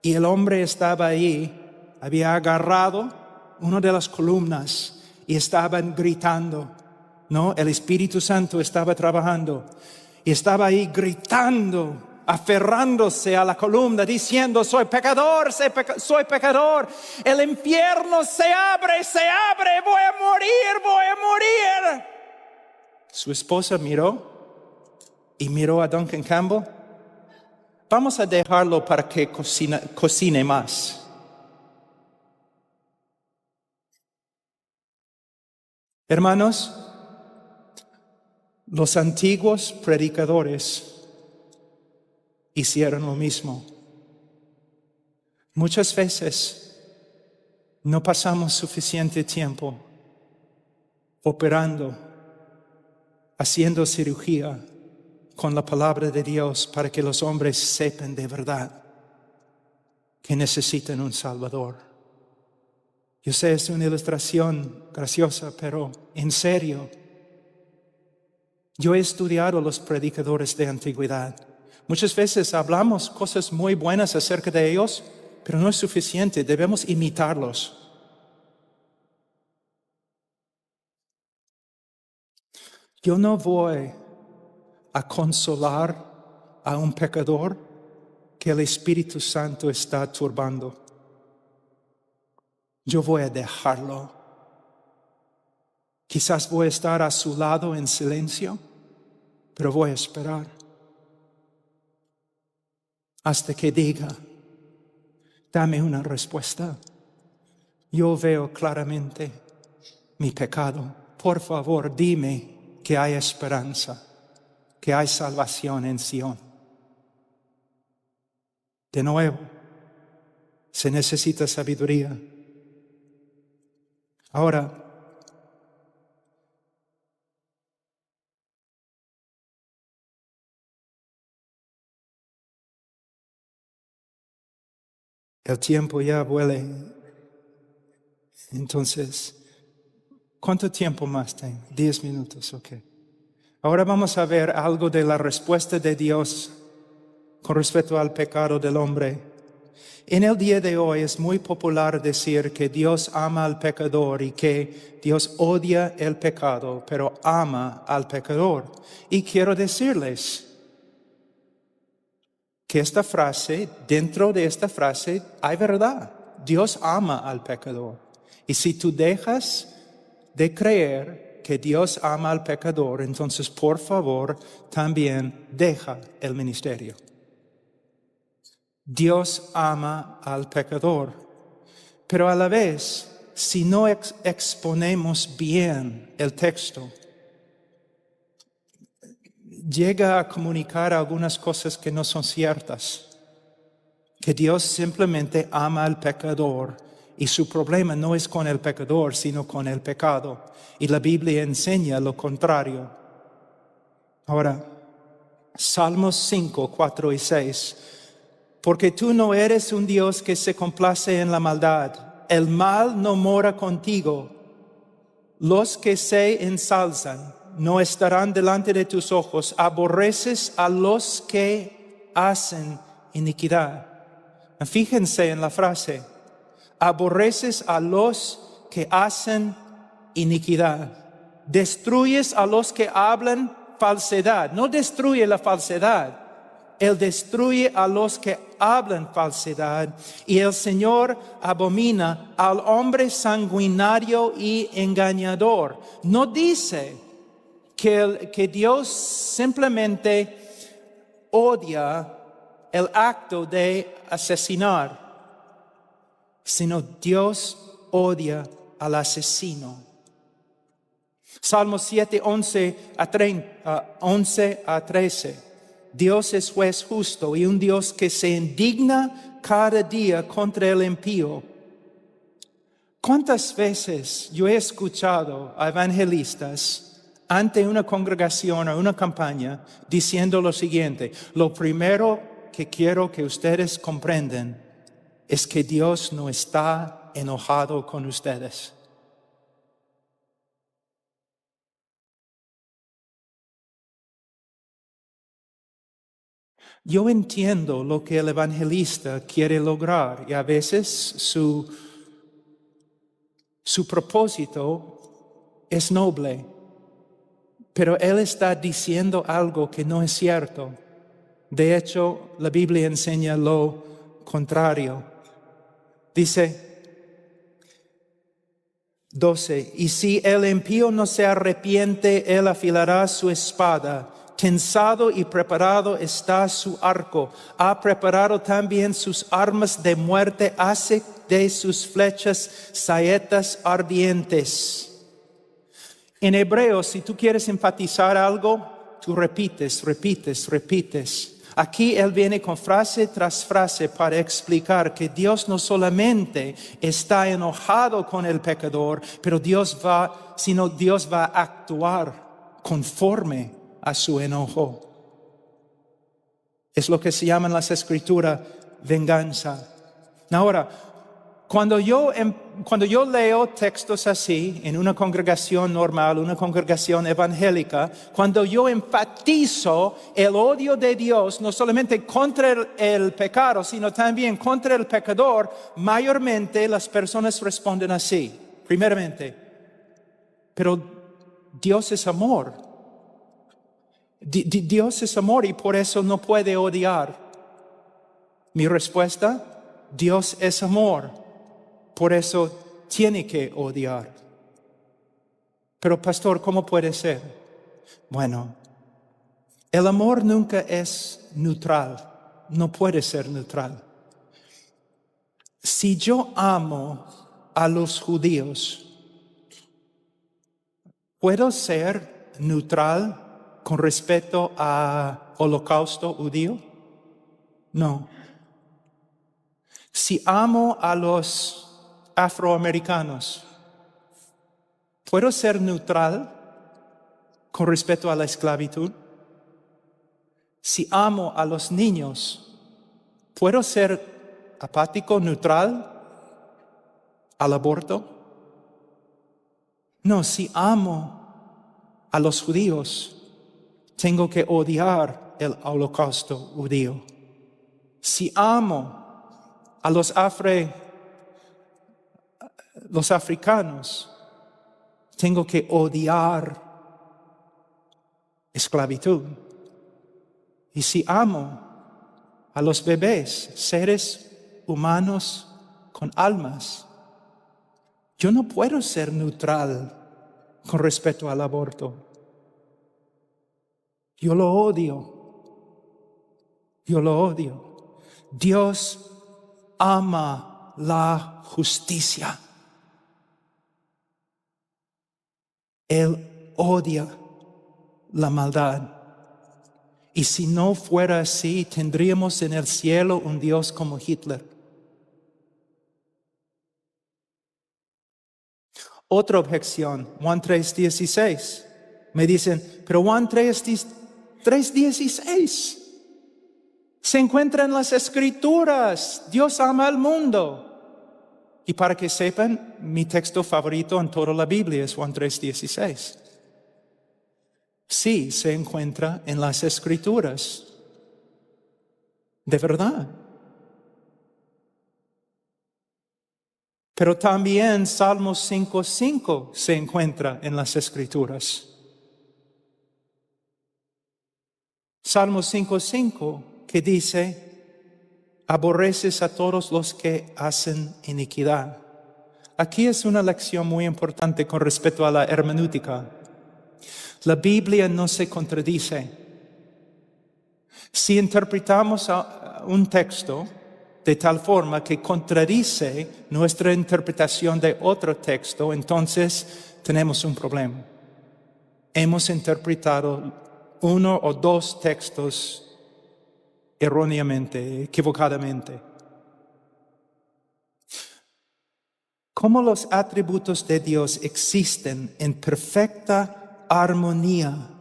S1: Y el hombre estaba ahí, había agarrado una de las columnas y estaban gritando, ¿no? El Espíritu Santo estaba trabajando y estaba ahí gritando, aferrándose a la columna, diciendo, soy pecador, soy pecador. El infierno se abre, voy a morir. Su esposa miró y miró a Duncan Campbell. Vamos a dejarlo para que cocine más. Hermanos, los antiguos predicadores hicieron lo mismo. Muchas veces no pasamos suficiente tiempo operando haciendo cirugía con la palabra de Dios para que los hombres sepan de verdad que necesitan un Salvador. Yo sé, es una ilustración graciosa, pero en serio, yo he estudiado a los predicadores de antigüedad. Muchas veces hablamos cosas muy buenas acerca de ellos, pero no es suficiente, debemos imitarlos. Yo no voy a consolar a un pecador que el Espíritu Santo está turbando. Yo voy a dejarlo. Quizás voy a estar a su lado en silencio, pero voy a esperar hasta que diga, dame una respuesta. Yo veo claramente mi pecado. Por favor, dime que hay esperanza, que hay salvación en Sion. De nuevo, se necesita sabiduría. Ahora, el tiempo ya vuela. Entonces, ¿cuánto tiempo más tengo? 10 minutos, ok. Ahora vamos a ver algo de la respuesta de Dios con respecto al pecado del hombre. En el día de hoy es muy popular decir que Dios ama al pecador y que Dios odia el pecado, pero ama al pecador. Y quiero decirles que dentro de esta frase hay verdad. Dios ama al pecador. Y si tú dejas de creer que Dios ama al pecador, entonces por favor también deja el ministerio. Dios ama al pecador, pero a la vez, si no exponemos bien el texto, llega a comunicar algunas cosas que no son ciertas, que Dios simplemente ama al pecador y su problema no es con el pecador, sino con el pecado. Y la Biblia enseña lo contrario. Ahora, Salmos 5, 4 y 6. Porque tú no eres un Dios que se complace en la maldad. El mal no mora contigo. Los que se ensalzan no estarán delante de tus ojos. Aborreces a los que hacen iniquidad. Fíjense en la frase. Aborreces a los que hacen iniquidad. Destruyes a los que hablan falsedad. No destruye la falsedad. Él destruye a los que hablan falsedad. Y el Señor abomina al hombre sanguinario y engañador. No dice que Dios simplemente odia el acto de asesinar, sino Dios odia al asesino. Salmo 7, 11 a 13. Dios es juez justo y un Dios que se indigna cada día contra el impío. ¿Cuántas veces yo he escuchado a evangelistas ante una congregación o una campaña diciendo lo siguiente: lo primero que quiero que ustedes comprendan es que Dios no está enojado con ustedes. Yo entiendo lo que el evangelista quiere lograr y a veces su propósito es noble, pero él está diciendo algo que no es cierto. De hecho, la Biblia enseña lo contrario. Dice 12, y si el impío no se arrepiente, él afilará su espada. Tensado y preparado está su arco. Ha preparado también sus armas de muerte. Hace de sus flechas saetas ardientes. En hebreo, si tú quieres enfatizar algo, tú repites. Aquí él viene con frase tras frase para explicar que Dios no solamente está enojado con el pecador, pero Dios va a actuar conforme a su enojo. Es lo que se llama en las Escrituras venganza. Ahora, cuando yo leo textos así en una congregación normal, una congregación evangélica, cuando yo enfatizo el odio de Dios, no solamente contra el pecado, sino también contra el pecador, mayormente las personas responden así. Primeramente, pero Dios es amor. Dios es amor y por eso no puede odiar. Mi respuesta, Dios es amor, por eso tiene que odiar. Pero pastor, ¿cómo puede ser? Bueno, el amor nunca es neutral, no puede ser neutral. Si yo amo a los judíos, ¿puedo ser neutral con respecto al holocausto judío? No. Si amo a los afroamericanos, ¿puedo ser neutral con respecto a la esclavitud? Si amo a los niños, ¿puedo ser apático, neutral al aborto? No, si amo a los judíos, tengo que odiar el holocausto judío. Si amo a los africanos, tengo que odiar esclavitud. Y si amo a los bebés, seres humanos con almas, yo no puedo ser neutral con respecto al aborto. Yo lo odio. Yo lo odio. Dios ama la justicia. Él odia la maldad. Y si no fuera así, tendríamos en el cielo un Dios como Hitler. Otra objeción, Juan 3:16. Me dicen, pero Juan 3:16 se encuentra en las Escrituras. Dios ama al mundo. Y para que sepan, mi texto favorito en toda la Biblia es Juan 3:16. Sí, se encuentra en las Escrituras. De verdad. Pero también Salmos 5:5 se encuentra en las Escrituras. Salmos 5:5 que dice, aborreces a todos los que hacen iniquidad. Aquí es una lección muy importante con respecto a la hermenéutica. La Biblia no se contradice. Si interpretamos un texto de tal forma que contradice nuestra interpretación de otro texto, entonces tenemos un problema. Hemos interpretado uno o dos textos erróneamente, equivocadamente. ¿Cómo los atributos de Dios existen en perfecta armonía?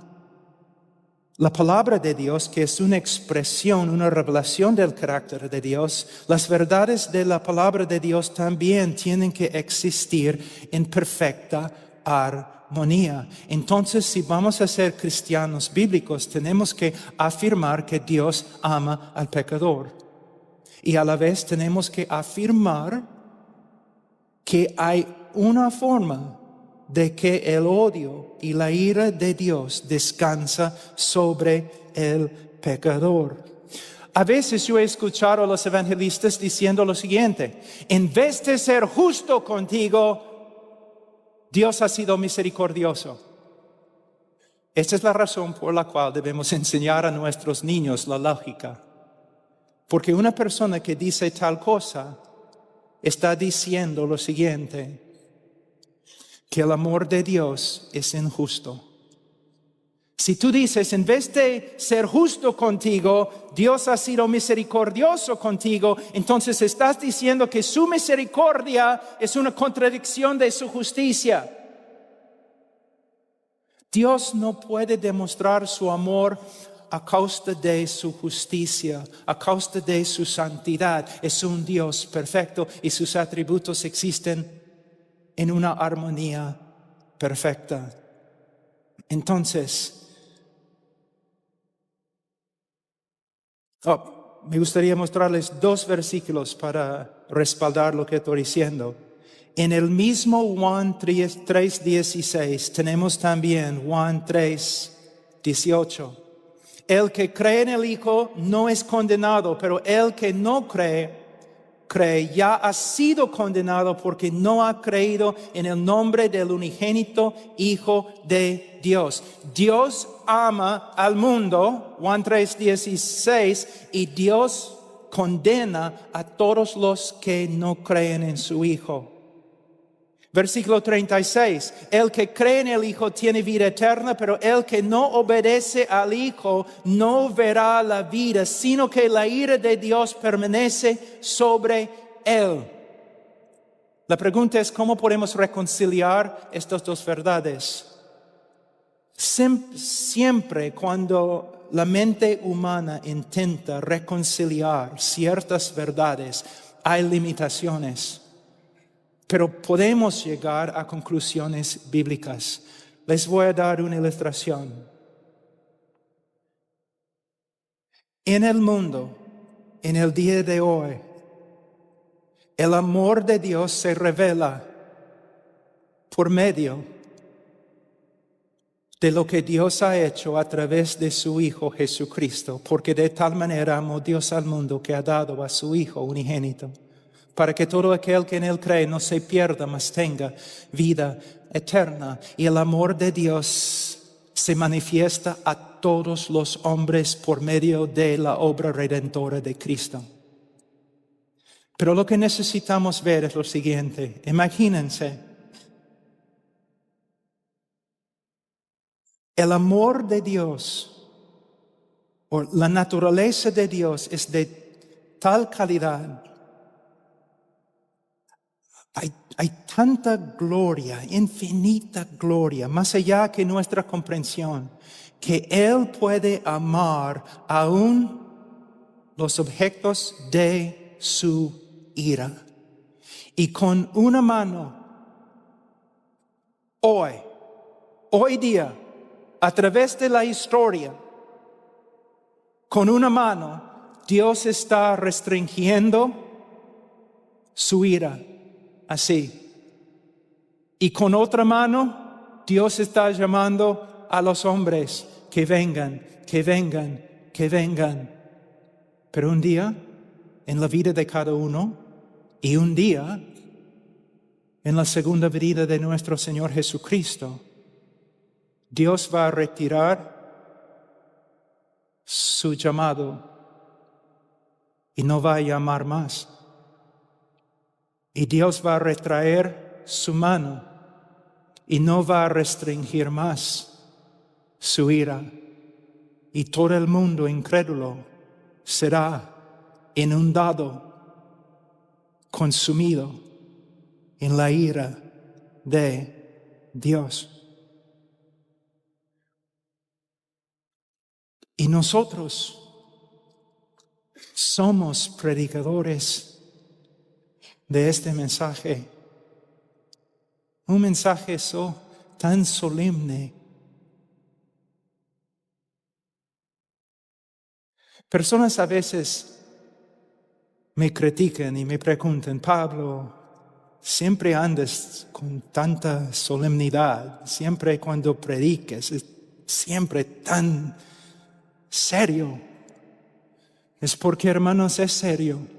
S1: La palabra de Dios, que es una expresión, una revelación del carácter de Dios, las verdades de la palabra de Dios también tienen que existir en perfecta armonía. Entonces, si vamos a ser cristianos bíblicos, tenemos que afirmar que Dios ama al pecador. Y a la vez tenemos que afirmar que hay una forma de que el odio y la ira de Dios descansa sobre el pecador. A veces yo he escuchado a los evangelistas diciendo lo siguiente: en vez de ser justo contigo, Dios ha sido misericordioso. Esta es la razón por la cual debemos enseñar a nuestros niños la lógica. Porque una persona que dice tal cosa está diciendo lo siguiente: que el amor de Dios es injusto. Si tú dices, en vez de ser justo contigo, Dios ha sido misericordioso contigo, entonces estás diciendo que su misericordia es una contradicción de su justicia. Dios no puede demostrar su amor a causa de su justicia, a causa de su santidad. Es un Dios perfecto y sus atributos existen en una armonía perfecta. Entonces, me gustaría mostrarles 2 versículos para respaldar lo que estoy diciendo. En el mismo Juan 3:16 tenemos también Juan 3:18. El que cree en el Hijo no es condenado, pero el que no cree ya ha sido condenado porque no ha creído en el nombre del unigénito Hijo de Dios. Dios ama al mundo, Juan 3:16, y Dios condena a todos los que no creen en su Hijo. Versículo 36, el que cree en el Hijo tiene vida eterna, pero el que no obedece al Hijo no verá la vida, sino que la ira de Dios permanece sobre él. La pregunta es, ¿cómo podemos reconciliar estas 2 verdades? Siempre cuando la mente humana intenta reconciliar ciertas verdades, hay limitaciones. Pero podemos llegar a conclusiones bíblicas. Les voy a dar una ilustración. En el mundo, en el día de hoy, el amor de Dios se revela por medio de lo que Dios ha hecho a través de su Hijo Jesucristo, porque de tal manera amó Dios al mundo que ha dado a su Hijo unigénito, para que todo aquel que en él cree no se pierda, mas tenga vida eterna. Y el amor de Dios se manifiesta a todos los hombres por medio de la obra redentora de Cristo. Pero lo que necesitamos ver es lo siguiente. Imagínense, el amor de Dios, o la naturaleza de Dios, es de tal calidad. Hay tanta gloria, infinita gloria, más allá que nuestra comprensión, que Él puede amar aún los objetos de su ira. Y con una mano, hoy día, a través de la historia, con una mano, Dios está restringiendo su ira. Así. Y con otra mano, Dios está llamando a los hombres que vengan, que vengan, que vengan. Pero un día, en la vida de cada uno, y un día, en la segunda venida de nuestro Señor Jesucristo, Dios va a retirar su llamado y no va a llamar más. Y Dios va a retraer su mano y no va a restringir más su ira. Y todo el mundo incrédulo será inundado, consumido en la ira de Dios. Y nosotros somos predicadores de este mensaje, un mensaje tan solemne. Personas a veces me critican y me preguntan, Pablo, siempre andas con tanta solemnidad, siempre cuando prediques, es siempre tan serio. Es porque, hermanos, es serio.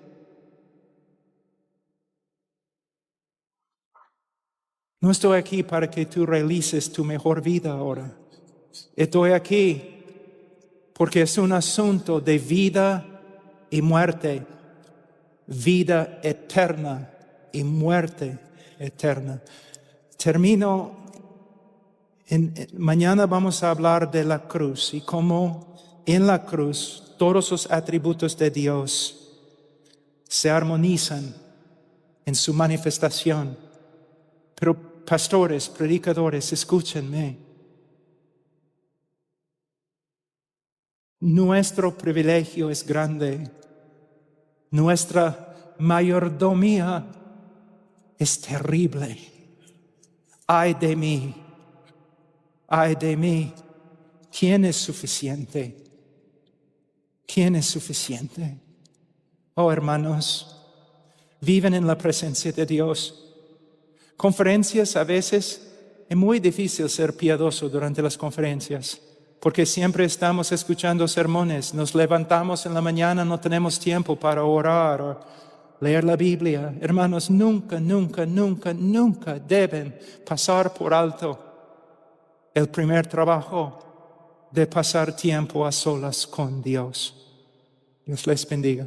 S1: No estoy aquí para que tú realices tu mejor vida ahora. Estoy aquí porque es un asunto de vida y muerte, vida eterna y muerte eterna. Termino. Mañana vamos a hablar de la cruz y cómo en la cruz todos los atributos de Dios se armonizan en su manifestación. Pero pastores, predicadores, escúchenme. Nuestro privilegio es grande. Nuestra mayordomía es terrible. Ay de mí, ay de mí. ¿Quién es suficiente? ¿Quién es suficiente? Oh, hermanos, viven en la presencia de Dios. Conferencias a veces es muy difícil ser piadoso durante las conferencias, porque siempre estamos escuchando sermones, nos levantamos en la mañana, no tenemos tiempo para orar o leer la Biblia. Hermanos, nunca, nunca, nunca, nunca deben pasar por alto el primer trabajo de pasar tiempo a solas con Dios. Dios les bendiga.